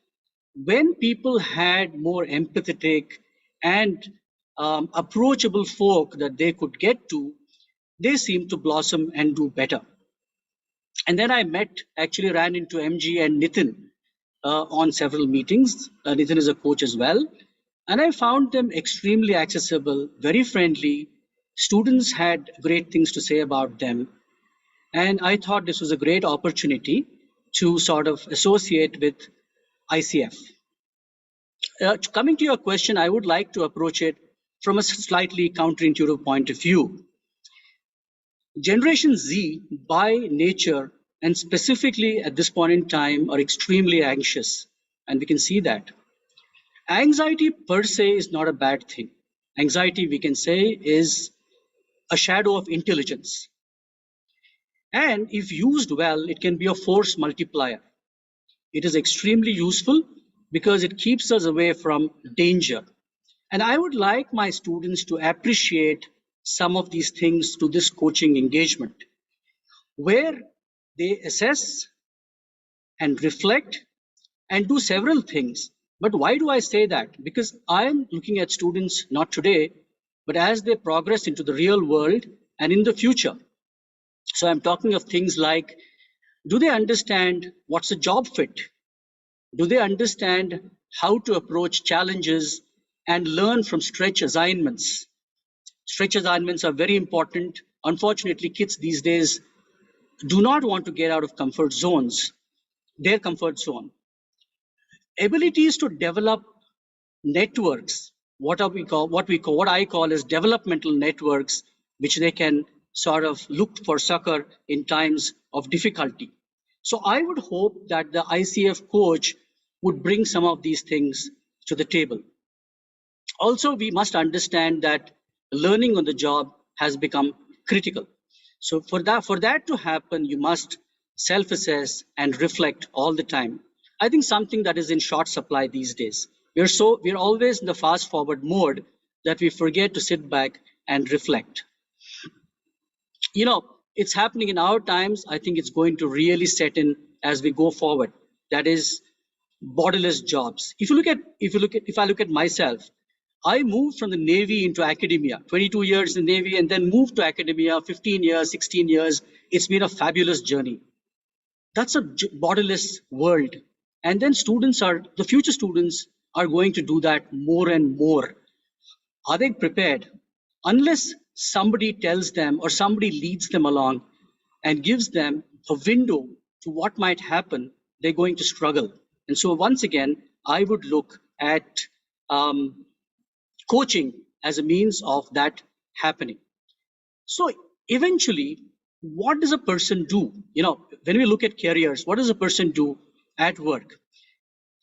[SPEAKER 9] when people had more empathetic and approachable folk that they could get to, they seemed to blossom and do better. And then I actually ran into MG and Nitin on several meetings. Nitin is a coach as well. And I found them extremely accessible, very friendly. Students had great things to say about them. And I thought this was a great opportunity to sort of associate with ICF. Coming to your question, I would like to approach it from a slightly counterintuitive point of view. Generation Z, by nature, and specifically at this point in time, are extremely anxious. And we can see that. Anxiety per se is not a bad thing. Anxiety, we can say, is a shadow of intelligence. And if used well, it can be a force multiplier. It is extremely useful because it keeps us away from danger. And I would like my students to appreciate some of these things to this coaching engagement, where they assess and reflect and do several things. But why do I say that? Because I'm looking at students not today, but as they progress into the real world and in the future. So I'm talking of things like Do they understand what's a job fit? Do they understand how to approach challenges and learn from stretch assignments? Stretch assignments are very important. Unfortunately, kids these days do not want to get out of their comfort zone. Abilities to develop networks, what I call as developmental networks, which they can sort of look for succor in times of difficulty. So I would hope that the ICF coach would bring some of these things to the table. Also, we must understand that learning on the job has become critical. So for that to happen, you must self-assess and reflect all the time. I think something that is in short supply these days. We're always in the fast forward mode that we forget to sit back and reflect. You know, it's happening in our times. I think it's going to really set in as we go forward. That is borderless jobs. If I look at myself, I moved from the Navy into academia, 22 years in the Navy, and then moved to academia, 15 years, 16 years. It's been a fabulous journey. That's a borderless world. And then the future students are going to do that more and more. Are they prepared? Unless somebody tells them or somebody leads them along and gives them a window to what might happen, they're going to struggle. And so once again, I would look at coaching as a means of that happening. So eventually, what does a person do? You know, when we look at careers, what does a person do at work?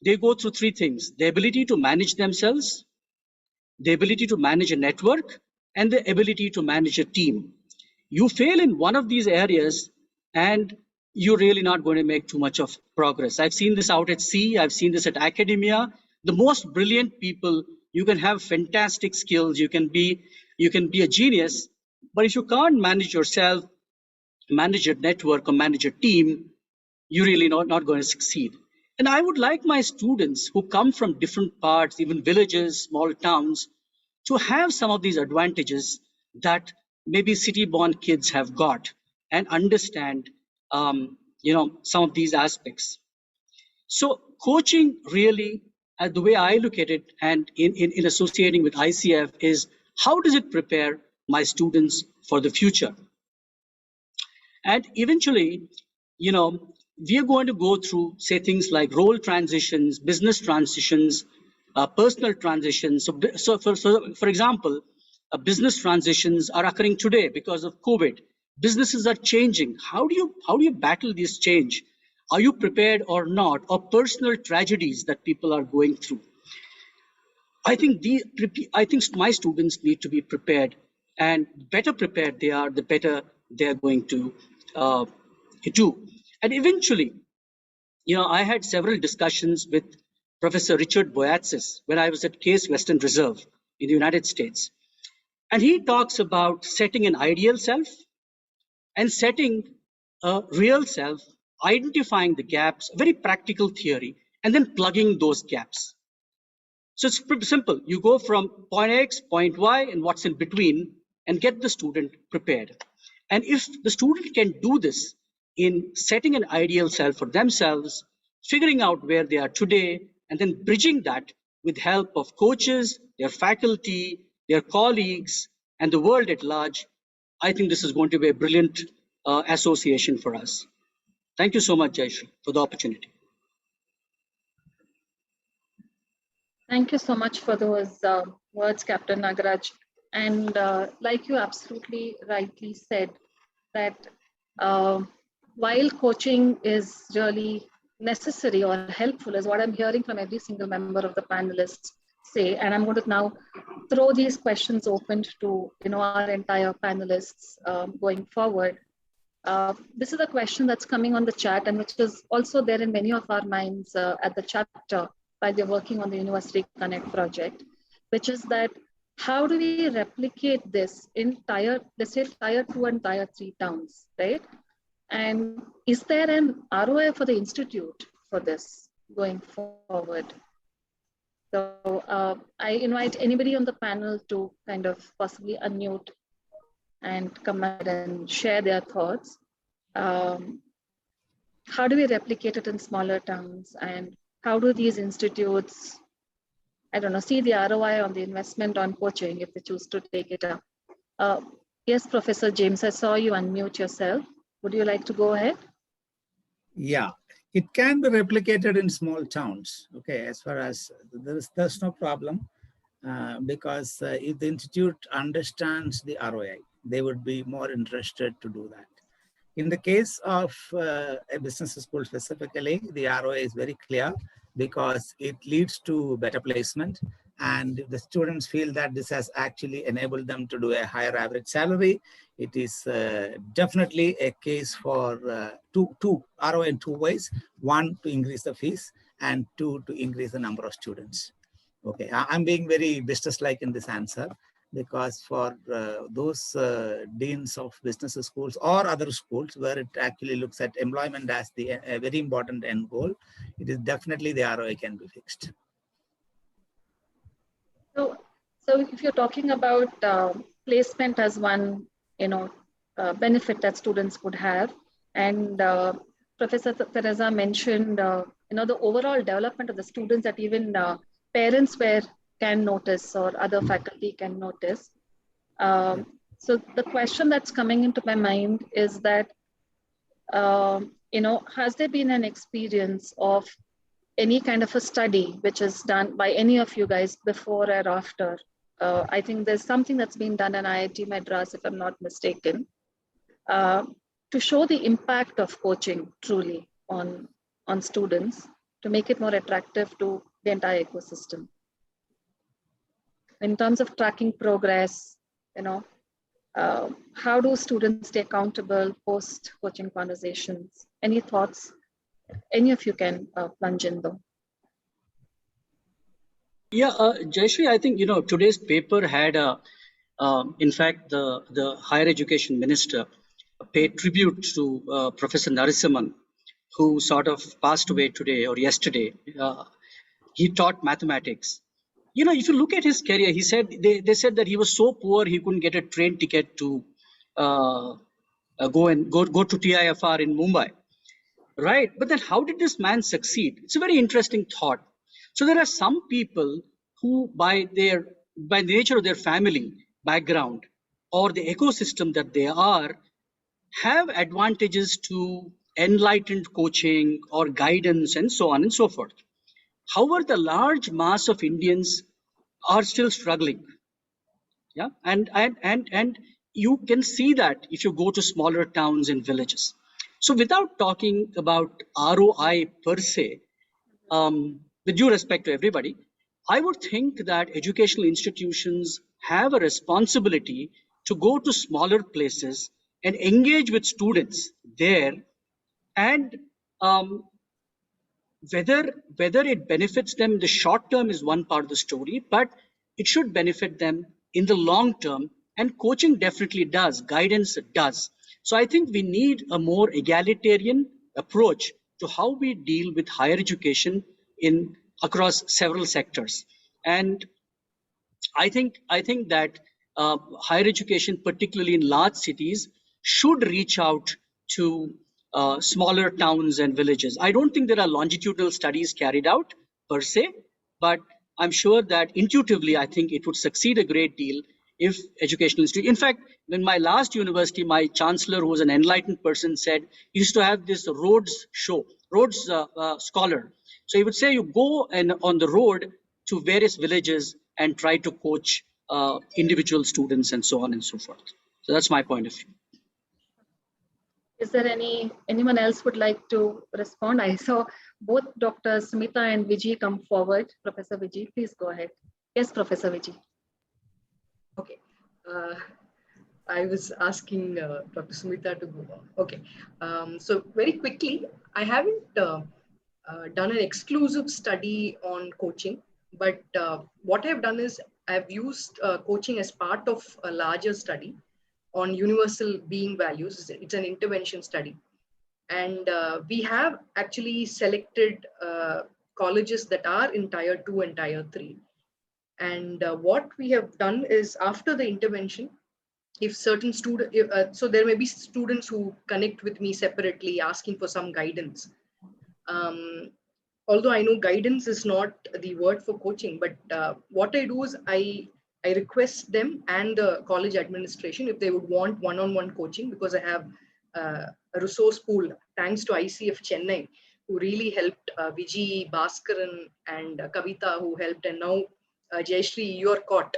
[SPEAKER 9] They go through three things: the ability to manage themselves, the ability to manage a network, and the ability to manage a team. You fail in one of these areas and you're really not going to make too much of progress. I've seen this out at sea. I've seen this at academia. The most brilliant people, you can have fantastic skills. You can be a genius, but if you can't manage yourself, manage your network, or manage your team, you're really not going to succeed. And I would like my students who come from different parts, even villages, small towns, to have some of these advantages that maybe city-born kids have got and understand, some of these aspects. So coaching really, the way I look at it and in associating with ICF is, how does it prepare my students for the future? And eventually, we are going to go through, say, things like role transitions, business transitions, personal transitions. So for example, business transitions are occurring today because of COVID. Businesses are changing. How do you battle this change? Are you prepared or not? Or personal tragedies that people are going through? I think my students need to be prepared, and better prepared they are, the better they are going to do. And eventually, I had several discussions with Professor Richard Boyatzis when I was at Case Western Reserve in the United States. And he talks about setting an ideal self and setting a real self, identifying the gaps, very practical theory, and then plugging those gaps. So it's pretty simple. You go from point X, point Y, and what's in between, and get the student prepared. And if the student can do this in setting an ideal self for themselves, figuring out where they are today, and then bridging that with help of coaches, their faculty, their colleagues, and the world at large, I think this is going to be a brilliant association for us. Thank you so much, Jayashree, for the opportunity.
[SPEAKER 4] Thank you so much for those words, Captain Nagaraj. And like you absolutely rightly said, that while coaching is really necessary or helpful, is what I'm hearing from every single member of the panelists say. And I'm going to now throw these questions open to our entire panelists going forward. This is a question that's coming on the chat and which is also there in many of our minds at the chapter while we're working on the University Connect project, which is that how do we replicate this in let's say tier 2 and tier 3 towns, right? And is there an ROI for the institute for this going forward? So I invite anybody on the panel to kind of possibly unmute and come out and share their thoughts. how do we replicate it in smaller towns? And how do these institutes, I don't know, see the ROI on the investment on coaching if they choose to take it up? Yes, Professor James, I saw you unmute yourself. Would you like to go ahead?
[SPEAKER 7] Yeah, it can be replicated in small towns. Okay, as far as there's no problem because if the institute understands the ROI, they would be more interested to do that. In the case of a business school specifically, the ROI is very clear because it leads to better placement. And if the students feel that this has actually enabled them to do a higher average salary, it is definitely a case for two ROI in two ways. One, to increase the fees, and two, to increase the number of students. Okay, I'm being very business-like in this answer, because for those deans of business schools or other schools where it actually looks at employment as a very important end goal, it is definitely the ROI can be fixed.
[SPEAKER 4] So if you're talking about placement as one, benefit that students would have, and Professor Teresa mentioned, the overall development of the students that even parents can notice or other faculty can notice. So the question that's coming into my mind is that, has there been an experience of any kind of a study which is done by any of you guys before or after? I think there's something that's been done in IIT Madras, if I'm not mistaken, to show the impact of coaching truly on students, to make it more attractive to the entire ecosystem. In terms of tracking progress, how do students stay accountable post-coaching conversations? Any thoughts? Any of you can plunge in though.
[SPEAKER 9] Yeah, Jayashree, I think, today's paper had in fact, the higher education minister paid tribute to Professor Narasimhan, who sort of passed away today or yesterday. He taught mathematics. If you look at his career, he said they said that he was so poor he couldn't get a train ticket to go to TIFR in Mumbai, right? But then how did this man succeed? It's a very interesting thought. So there are some people who, by the nature of their family background or the ecosystem that they are, have advantages to enlightened coaching or guidance and so on and so forth. However, the large mass of Indians are still struggling. Yeah, and you can see that if you go to smaller towns and villages. So without talking about ROI per se, with due respect to everybody, I would think that educational institutions have a responsibility to go to smaller places and engage with students there, and whether it benefits them in the short term is one part of the story, but it should benefit them in the long term, and coaching definitely does, guidance does. So I think we need a more egalitarian approach to how we deal with higher education across several sectors. And I think that higher education, particularly in large cities, should reach out to smaller towns and villages. I don't think there are longitudinal studies carried out per se, but I'm sure that intuitively, I think it would succeed a great deal if educational institutions. In fact, in my last university, my chancellor, who was an enlightened person, said he used to have this Rhodes show, Rhodes scholar. So he would say, you go on the road to various villages and try to coach individual students and so on and so forth. So that's my point of view.
[SPEAKER 4] Is there anyone else would like to respond? I saw both Dr. Smita and Vijay come forward. Professor Vijay, please go ahead. Yes, Professor Vijay.
[SPEAKER 6] Okay. I was asking Dr. Smita to go on. Okay. So very quickly, I haven't done an exclusive study on coaching, but what I've done is I've used coaching as part of a larger study on universal being values. It's an intervention study. And we have actually selected colleges that are in Tier 2 and Tier 3. And what we have done is, after the intervention, if certain student, so there may be students who connect with me separately asking for some guidance. Although I know guidance is not the word for coaching, but what I do is I request them and the college administration if they would want one-on-one coaching, because I have a resource pool thanks to ICF Chennai, who really helped Viji, Bhaskaran and Kavita, who helped, and now Jayashree, you're caught.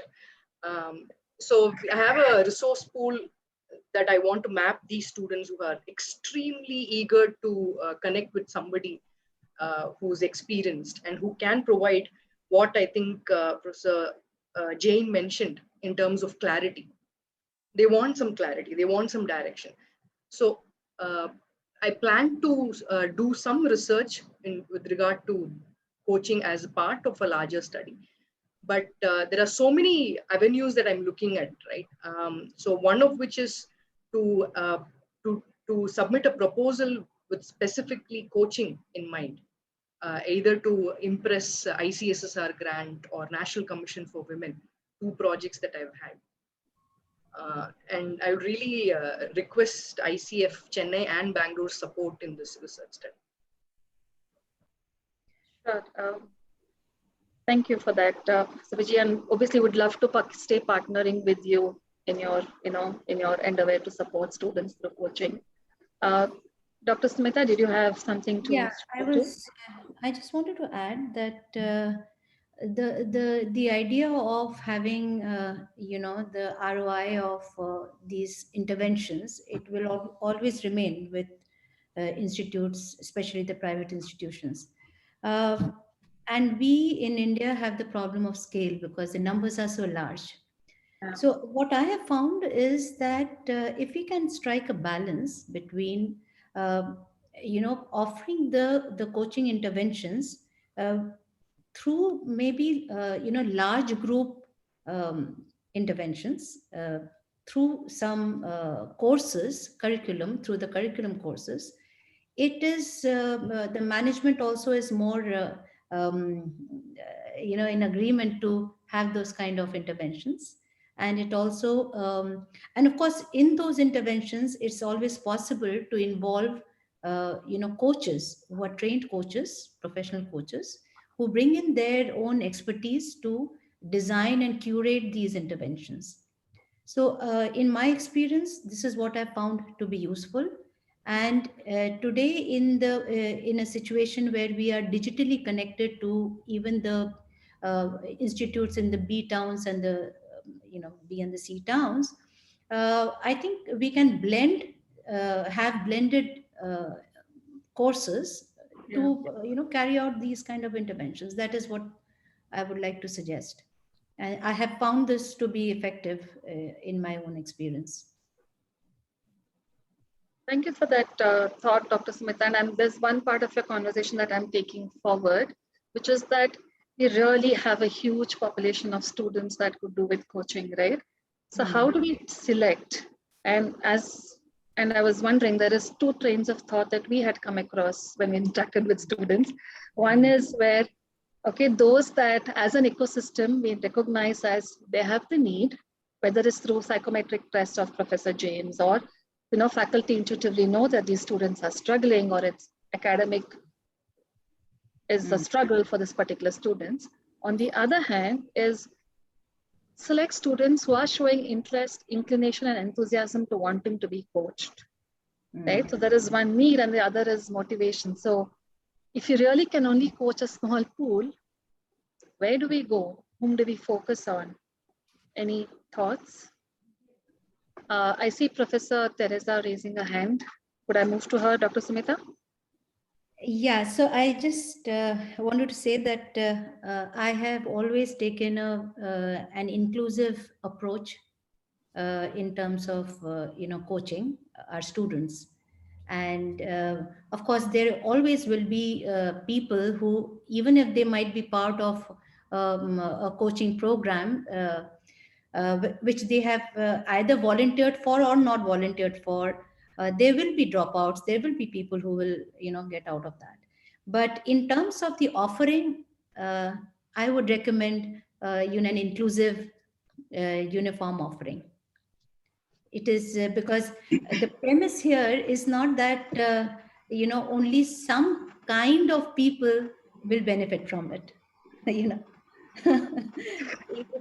[SPEAKER 6] So I have a resource pool that I want to map these students who are extremely eager to connect with somebody who's experienced and who can provide what I think Professor Jain mentioned in terms of clarity. They want some clarity, they want some direction. So I plan to do some research with regard to coaching as a part of a larger study. But there are so many avenues that I'm looking at, right? So one of which is to submit a proposal with specifically coaching in mind, either to impress ICSSR grant or National Commission for Women, 2 projects that I've had. And I would really request ICF Chennai and Bangalore support in this research study.
[SPEAKER 4] Sure. Thank you for that, Vijay, and obviously would love to stay partnering with you in your, in your endeavor to support students through coaching. Dr. Smita, did you have something to?
[SPEAKER 5] Yeah, I just wanted to add that the idea of having the ROI of these interventions, it will always remain with institutes, especially the private institutions. And we in India have the problem of scale because the numbers are so large.
[SPEAKER 4] Yeah.
[SPEAKER 5] So what I have found is that if we can strike a balance between offering the coaching interventions through maybe large group interventions, through some courses, through the curriculum courses, it is the management also is more in agreement to have those kind of interventions. And it also and of course in those interventions it's always possible to involve coaches who are trained coaches, professional coaches, who bring in their own expertise to design and curate these interventions. So in my experience, this is what I found to be useful. And today in a situation where we are digitally connected to even the institutes in the B towns and the B and the C towns, I think we can have blended courses to carry out these kind of interventions. That is what I would like to suggest. And I have found this to be effective in my own experience.
[SPEAKER 4] Thank you for that thought, Dr. Smita. And there's one part of your conversation that I'm taking forward, which is that we really have a huge population of students that could do with coaching, right? So how do we select? And I was wondering, there is 2 trains of thought that we had come across when we interacted with students. One is where, okay, those that as an ecosystem, we recognize as they have the need, whether it's through psychometric tests of Professor James or faculty intuitively know that these students are struggling or it's academic is a struggle for this particular students. On the other hand is select students who are showing interest, inclination and enthusiasm to wanting to be coached, right? So there is one need and the other is motivation. So if you really can only coach a small pool, where do we go? Whom do we focus on? Any thoughts? I see Professor Teresa raising a hand. Could I move to her, Dr. Smita?
[SPEAKER 5] Yeah, so I just wanted to say that I have always taken an inclusive approach in terms of coaching our students. And of course, there always will be people who, even if they might be part of a coaching program, which they have either volunteered for or not volunteered for, there will be dropouts. There will be people who will, get out of that. But in terms of the offering, I would recommend, an inclusive, uniform offering. It is because the premise here is not that, only some kind of people will benefit from it. If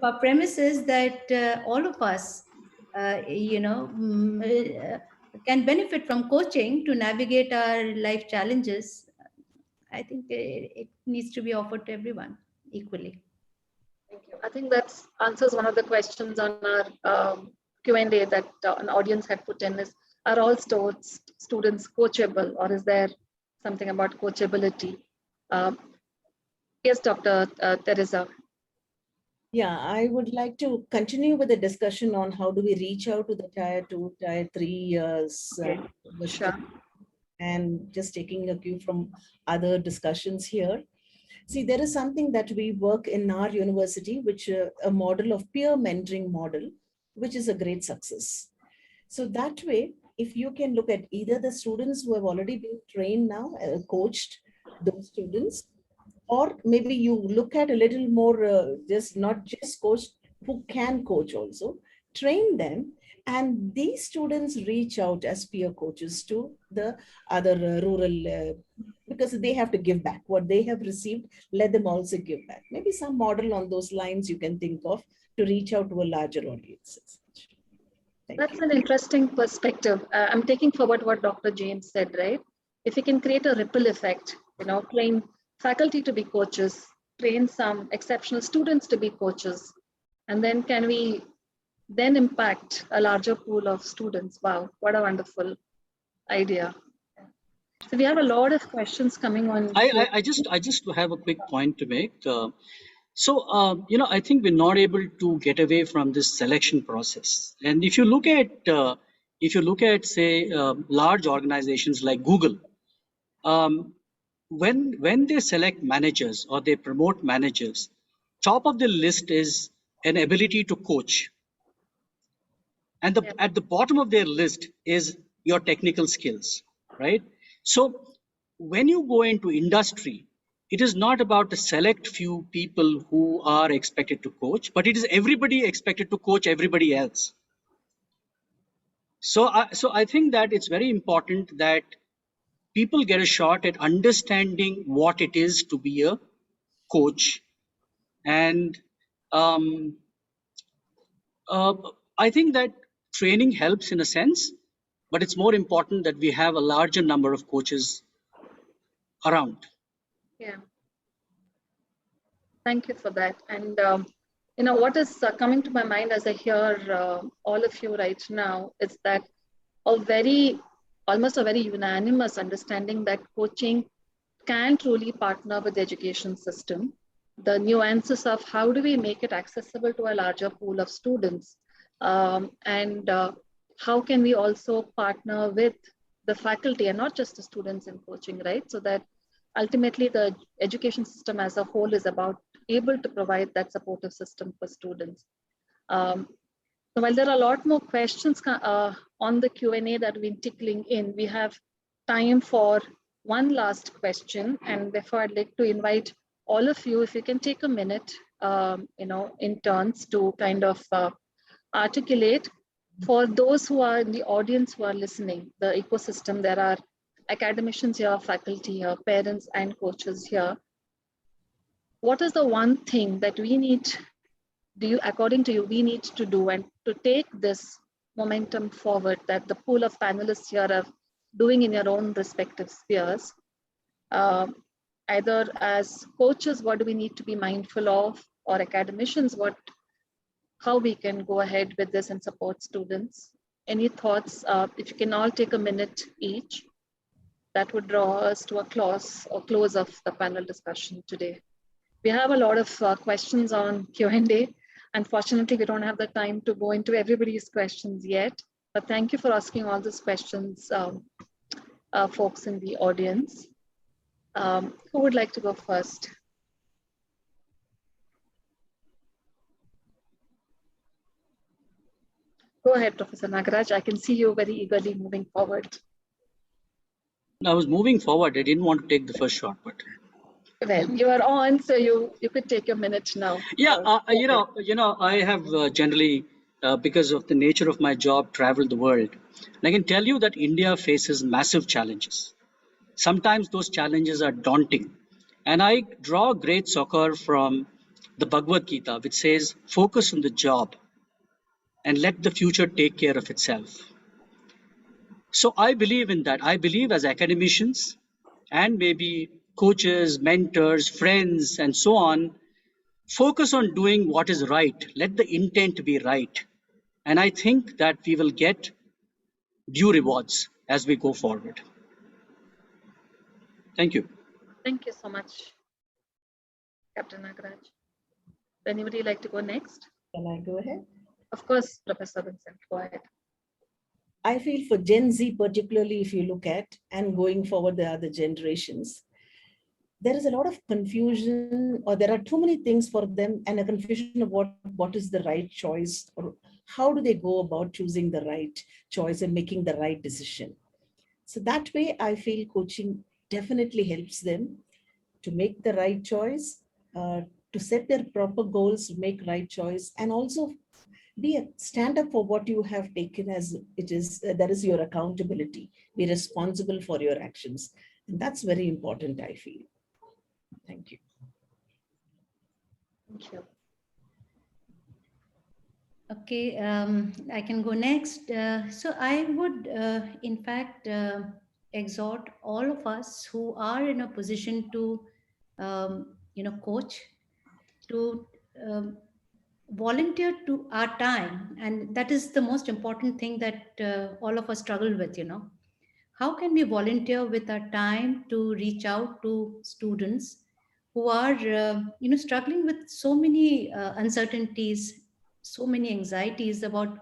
[SPEAKER 5] our premise is that all of us, can benefit from coaching to navigate our life challenges, I think it needs to be offered to everyone equally.
[SPEAKER 4] Thank you. I think that answers one of the questions on our Q&A that an audience had put in is, are all students coachable, or is there something about coachability? Yes, Dr. Teresa.
[SPEAKER 8] Yeah, I would like to continue with the discussion on how do we reach out to the tier 2, tier 3
[SPEAKER 4] Okay, sure.
[SPEAKER 8] and just taking a cue from other discussions here. See, there is something that we work in our university, which a model of peer mentoring model, which is a great success. So that way, if you can look at either the students who have already been trained now, coached those students, or maybe you look at a little more, not just coach, who can coach also, train them, and these students reach out as peer coaches to the other rural, because they have to give back what they have received, let them also give back. Maybe some model on those lines you can think of to reach out to a larger audience.
[SPEAKER 4] That's an interesting perspective. I'm taking forward what Dr. James said, right? If we can create a ripple effect, train faculty to be coaches, train some exceptional students to be coaches, and then can we then impact a larger pool of students? Wow, what a wonderful idea. So we have a lot of questions coming on.
[SPEAKER 9] I just have a quick point to make. I think we're not able to get away from this selection process. And if you look at, say, large organizations like Google, when they select managers or they promote managers, top of the list is an ability to coach. And at the bottom of their list is your technical skills, right? So when you go into industry, it is not about the select few people who are expected to coach, but it is everybody expected to coach everybody else. So I think that it's very important that people get a shot at understanding what it is to be a coach. And I think that training helps in a sense, but it's more important that we have a larger number of coaches around.
[SPEAKER 4] Yeah. Thank you for that. And what is coming to my mind as I hear all of you right now is that almost a very unanimous understanding that coaching can truly partner with the education system. The nuances of how do we make it accessible to a larger pool of students, and how can we also partner with the faculty and not just the students in coaching, right? So that ultimately the education system as a whole is able to provide that supportive system for students. So while there are a lot more questions on the Q&A that we've been tickling in, we have time for one last question. And therefore I'd like to invite all of you, if you can take a minute, in turns to kind of articulate for those who are in the audience who are listening, the ecosystem. There are academicians here, faculty here, parents and coaches here. What is the one thing that according to you, we need to do and to take this momentum forward that the pool of panelists here are doing in your own respective spheres? Either as coaches, what do we need to be mindful of, or academicians, how we can go ahead with this and support students? Any thoughts? If you can all take a minute each, that would draw us to a close of the panel discussion today. We have a lot of questions on Q&A. Unfortunately, we don't have the time to go into everybody's questions yet, but thank you for asking all these questions, folks in the audience. Who would like to go first? Go ahead, Professor Nagaraj. I can see you very eagerly moving forward.
[SPEAKER 9] I was moving forward. I didn't want to take the first shot, but
[SPEAKER 4] well, you are on, so you could take your minute now.
[SPEAKER 9] Yeah, I have generally because of the nature of my job, traveled the world. And I can tell you that India faces massive challenges. Sometimes those challenges are daunting. And I draw great succor from the Bhagavad Gita, which says, focus on the job and let the future take care of itself. So I believe in that. I believe as academicians and maybe coaches, mentors, friends, and so on, focus on doing what is right. Let the intent be right. And I think that we will get due rewards as we go forward. Thank you.
[SPEAKER 4] Thank you so much, Captain Nagaraj. Anybody like to go next?
[SPEAKER 8] Can I go ahead?
[SPEAKER 4] Of course, Professor Vincent, go ahead.
[SPEAKER 8] I feel for Gen Z, particularly if you look at, and going forward, the other generations, there is a lot of confusion, or there are too many things for them, and a confusion of what is the right choice, or how do they go about choosing the right choice and making the right decision. So that way, I feel coaching definitely helps them to make the right choice, to set their proper goals, make right choice, and also stand up for what you have taken as it is. That is your accountability. Be responsible for your actions. And that's very important, I feel. Thank you.
[SPEAKER 4] Thank you.
[SPEAKER 5] Okay, I can go next. So I would, in fact, exhort all of us who are in a position to, coach, to volunteer to our time. And that is the most important thing that all of us struggle with, How can we volunteer with our time to reach out to students who are, struggling with so many uncertainties, so many anxieties about,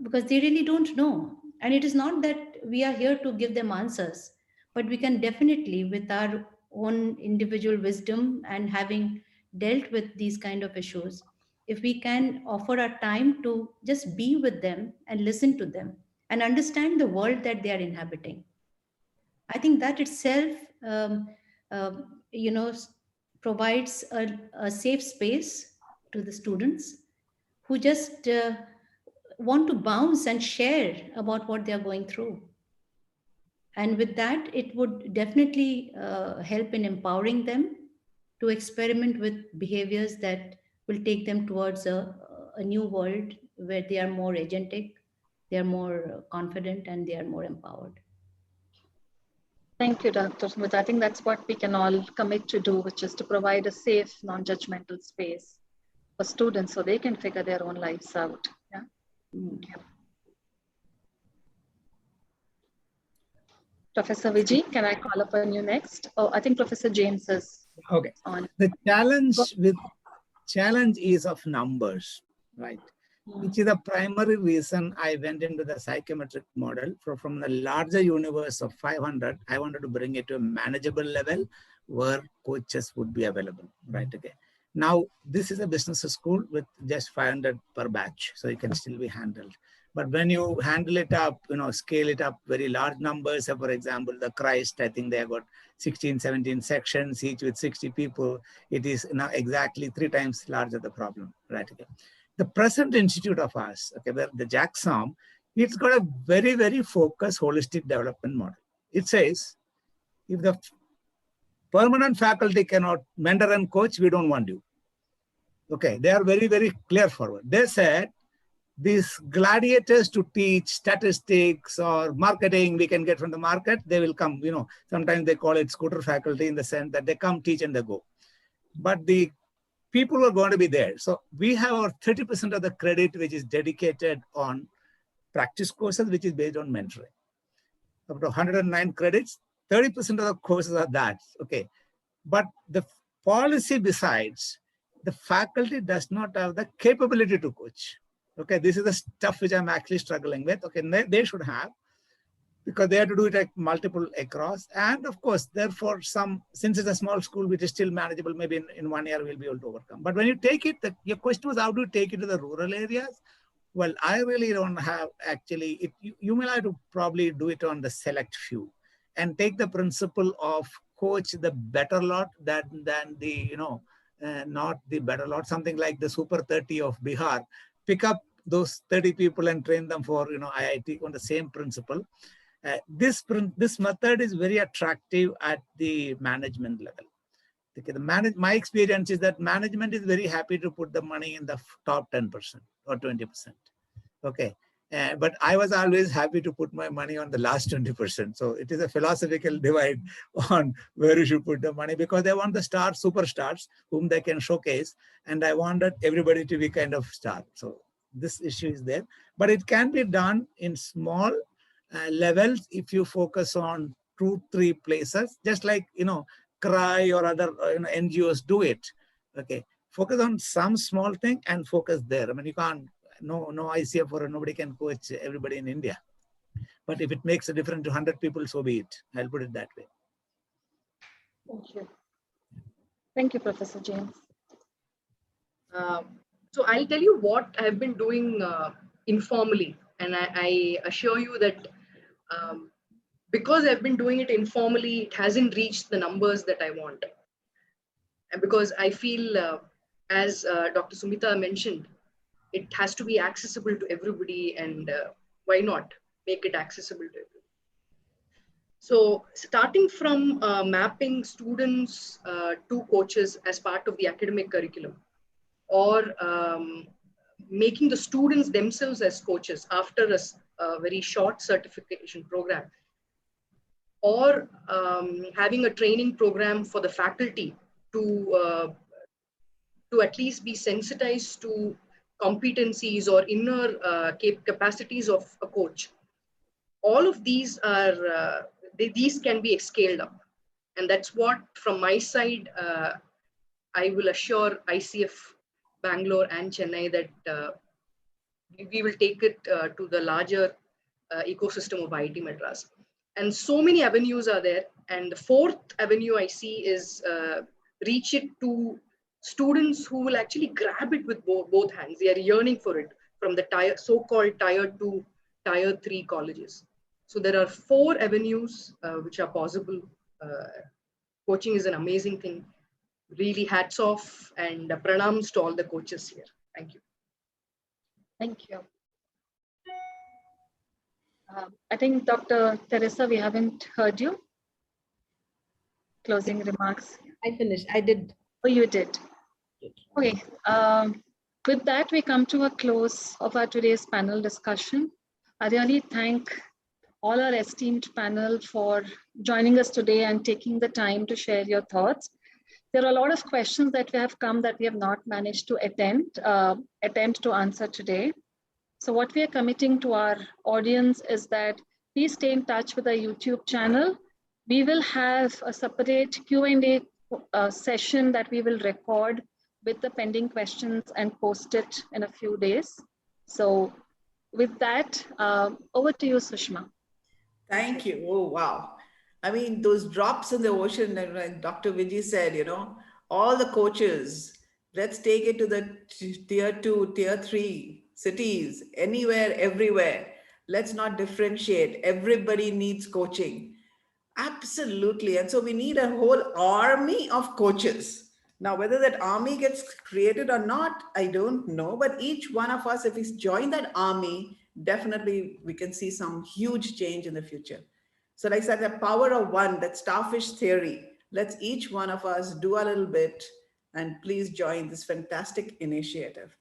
[SPEAKER 5] because they really don't know. And it is not that we are here to give them answers, but we can definitely, with our own individual wisdom and having dealt with these kind of issues, if we can offer our time to just be with them and listen to them and understand the world that they are inhabiting, I think that itself, uh, provides a safe space to the students who just want to bounce and share about what they are going through. And with that, it would definitely help in empowering them to experiment with behaviors that will take them towards a new world where they are more agentic, they are more confident, and they are more empowered.
[SPEAKER 4] Thank you, Dr. Smith. I think that's what we can all commit to do, which is to provide a safe, non-judgmental space for students so they can figure their own lives out. Yeah. Thank you. Professor Vijay, can I call upon you next? Oh, I think Professor James is on.
[SPEAKER 7] The challenge is of numbers, right? Which is the primary reason I went into the psychometric model. From the larger universe of 500, I wanted to bring it to a manageable level where coaches would be available, right? Okay. Now, this is a business school with just 500 per batch, so it can still be handled. But when you handle it up, scale it up very large numbers, for example, the Christ, I think they have got 16, 17 sections, each with 60 people. It is now exactly 3 times larger the problem, right? Okay. The present institute of us, okay, the JAXOM, it's got a very, very focused holistic development model. It says, if the permanent faculty cannot mentor and coach, we don't want you. Okay, they are very, very clear forward. They said, these gladiators to teach statistics or marketing we can get from the market, they will come, sometimes they call it scooter faculty in the sense that they come, teach, and they go. But the people are going to be there. So we have our 30% of the credit, which is dedicated on practice courses, which is based on mentoring. Up to 109 credits, 30% of the courses are that, okay. But the policy besides, the faculty does not have the capability to coach. Okay, this is the stuff which I'm actually struggling with. Okay, they should have, because they have to do it like multiple across. And of course, therefore, since it's a small school, which is still manageable, maybe in 1 year we'll be able to overcome. But when you take it, your question was, how do you take it to the rural areas? Well, I really don't have actually, you may have to probably do it on the select few and take the principle of coach the better lot than the, not the better lot, something like the Super 30 of Bihar. Pick up those 30 people and train them for IIT on the same principle. This method is very attractive at the management level. Okay, my experience is that management is very happy to put the money in the top 10% or 20%. Okay. But I was always happy to put my money on the last 20%. So it is a philosophical divide on where you should put the money, because they want the superstars whom they can showcase. And I wanted everybody to be kind of star. So this issue is there, but it can be done in small levels if you focus on 2-3 places, just like, CRY or other NGOs do it. Okay. Focus on some small thing and focus there. I mean, you can't, no ICF or nobody can coach everybody in India. But if it makes a difference to 100 people, so be it. I'll put it that way.
[SPEAKER 4] Thank you. Thank you, Professor James.
[SPEAKER 6] So I'll tell you what I've been doing informally. And I assure you that because I've been doing it informally, it hasn't reached the numbers that I want. And because I feel, as Dr. Sumita mentioned, it has to be accessible to everybody, and why not make it accessible to everybody? So starting from mapping students to coaches as part of the academic curriculum, or making the students themselves as coaches after a very short certification program, or having a training program for the faculty to at least be sensitized to competencies or inner capacities of a coach. All of these are, these can be scaled up. And that's what, from my side, I will assure ICF Bangalore and Chennai that we will take it to the larger ecosystem of IIT Madras. And so many avenues are there. And the fourth avenue I see is reach it to students who will actually grab it with both hands. They are yearning for it from the so-called tier 2, tier 3 colleges. So there are 4 avenues which are possible. Coaching is an amazing thing. Really hats off and pranams to all the coaches here. Thank you.
[SPEAKER 4] Thank you. I think, Dr. Teresa, we haven't heard you. Closing remarks.
[SPEAKER 8] I finished. I did.
[SPEAKER 4] Oh, you did. Okay. With that, we come to a close of our today's panel discussion. I really thank all our esteemed panel for joining us today and taking the time to share your thoughts. There are a lot of questions that have come that we have not managed to attempt to answer today. So what we are committing to our audience is that please stay in touch with our YouTube channel. We will have a separate Q&A session that we will record with the pending questions and post it in a few days. So with that, over to you, Sushma.
[SPEAKER 1] Thank you. Oh, wow. I mean, those drops in the ocean, like Dr. Vijay said, all the coaches, let's take it to the tier 2, tier 3 cities, anywhere, everywhere. Let's not differentiate. Everybody needs coaching. Absolutely. And so we need a whole army of coaches. Now, whether that army gets created or not, I don't know. But each one of us, if we join that army, definitely we can see some huge change in the future. So like I said, the power of one, that starfish theory, let's each one of us do a little bit, and please join this fantastic initiative.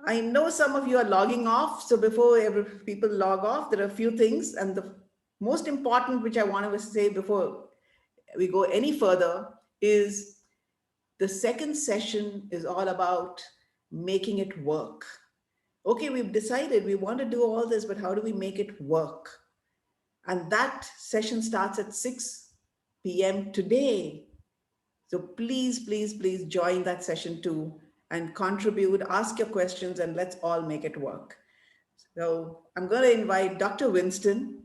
[SPEAKER 1] I know some of you are logging off. So before people log off, there are a few things. And the most important, which I want to say before we go any further, is the second session is all about making it work. Okay, we've decided we want to do all this, but how do we make it work? And that session starts at 6 p.m. today. So please, please, please join that session too and contribute, ask your questions, and let's all make it work. So I'm going to invite Dr. Winston,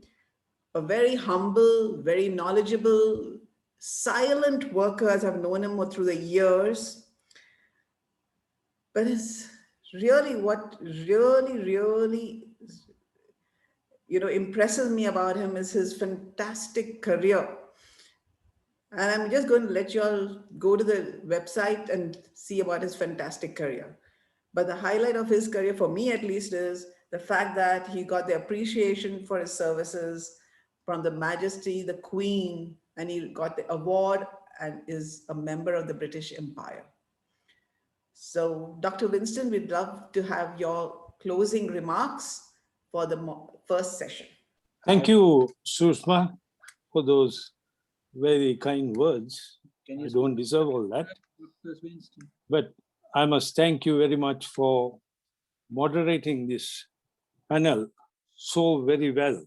[SPEAKER 1] a very humble, very knowledgeable, silent worker, as I've known him through the years. But it's really what really impresses me about him is his fantastic career. And I'm just going to let you all go to the website and see about his fantastic career. But the highlight of his career, for me at least, is the fact that he got the appreciation for his services from the Majesty, the Queen, and he got the award and is a member of the British Empire. So, Dr. Winston, we'd love to have your closing remarks for the first session.
[SPEAKER 10] Thank you, Sushma, for those very kind words. I don't deserve all that. But I must thank you very much for moderating this panel so very well.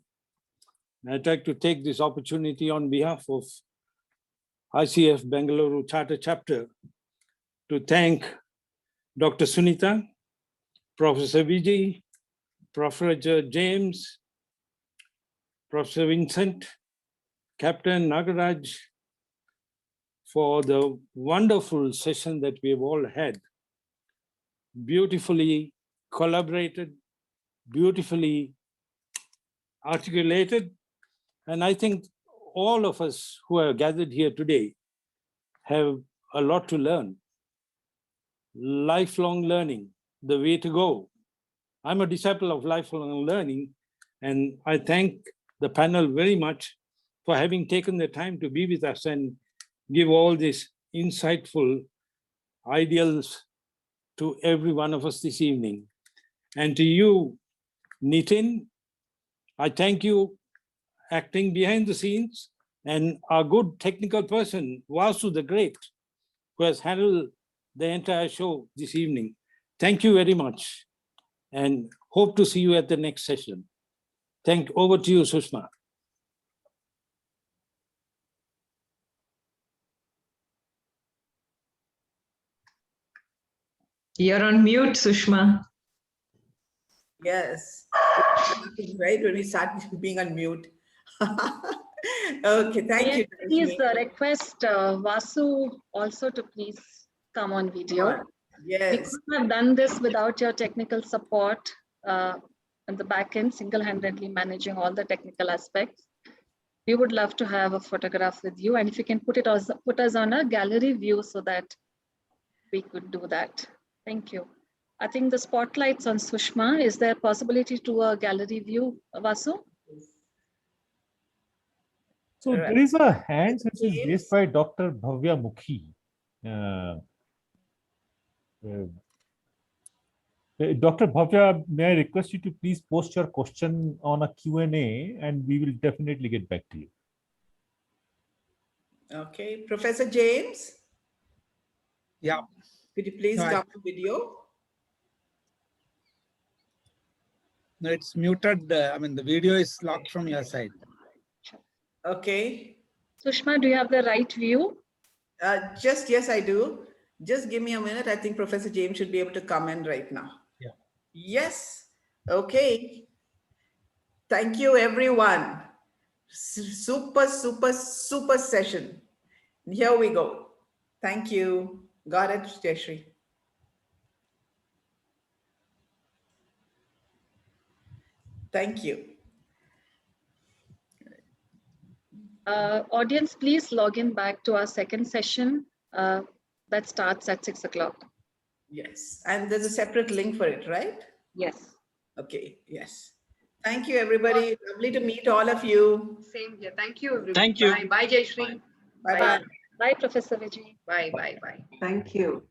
[SPEAKER 10] And I'd like to take this opportunity on behalf of ICF Bengaluru Charter Chapter to thank Dr. Sunita, Professor Vijay, Professor James, Professor Vincent, Captain Nagaraj, for the wonderful session that we've all had. Beautifully collaborated, beautifully articulated. And I think all of us who are gathered here today have a lot to learn. Lifelong learning, the way to go. I'm a disciple of lifelong learning, and I thank the panel very much for having taken the time to be with us and give all these insightful ideals to every one of us this evening. And to you, Nitin, I thank you acting behind the scenes, and our good technical person, Vasu the Great, who has handled the entire show this evening. Thank you very much, and hope to see you at the next session. Over to you, Sushma.
[SPEAKER 11] You're on mute, Sushma.
[SPEAKER 1] Yes, right when we start being on mute. Okay, thank you.
[SPEAKER 4] Please request Vasu also to please come on video.
[SPEAKER 1] Yes.
[SPEAKER 4] We could have done this without your technical support on the back end, single-handedly managing all the technical aspects. We would love to have a photograph with you, and if you can put us on a gallery view so that we could do that. Thank you. I think the spotlight's on Sushma. Is there a possibility to a gallery view, Vasu?
[SPEAKER 12] So there is a hand which is raised by Dr. Bhavya Mukhi. Dr. Bhavya, may I request you to please post your question on a Q&A, and we will definitely get back to you.
[SPEAKER 1] Okay, Professor James?
[SPEAKER 7] Yeah.
[SPEAKER 1] Could you please come to video?
[SPEAKER 7] No, it's muted. I mean, the video is locked from your side.
[SPEAKER 1] Okay.
[SPEAKER 4] Sushma, do you have the right view?
[SPEAKER 1] Yes, I do. Just give me a minute. I think Professor James should be able to come in right now.
[SPEAKER 7] Yeah.
[SPEAKER 1] Yes. Okay. Thank you, everyone. Super session. Here we go. Thank you. Got it, Jayashree. Thank you.
[SPEAKER 4] Audience, please log in back to our second session that starts at 6 o'clock.
[SPEAKER 1] Yes, and there's a separate link for it, right?
[SPEAKER 4] Yes.
[SPEAKER 1] Okay, yes. Thank you, everybody. Lovely to meet all of you.
[SPEAKER 6] Same here. Thank you, everybody.
[SPEAKER 9] Thank you.
[SPEAKER 6] Bye, Jayashree.
[SPEAKER 1] Bye-bye.
[SPEAKER 4] Bye, Professor Vijay.
[SPEAKER 6] Bye, bye, bye.
[SPEAKER 11] Thank you.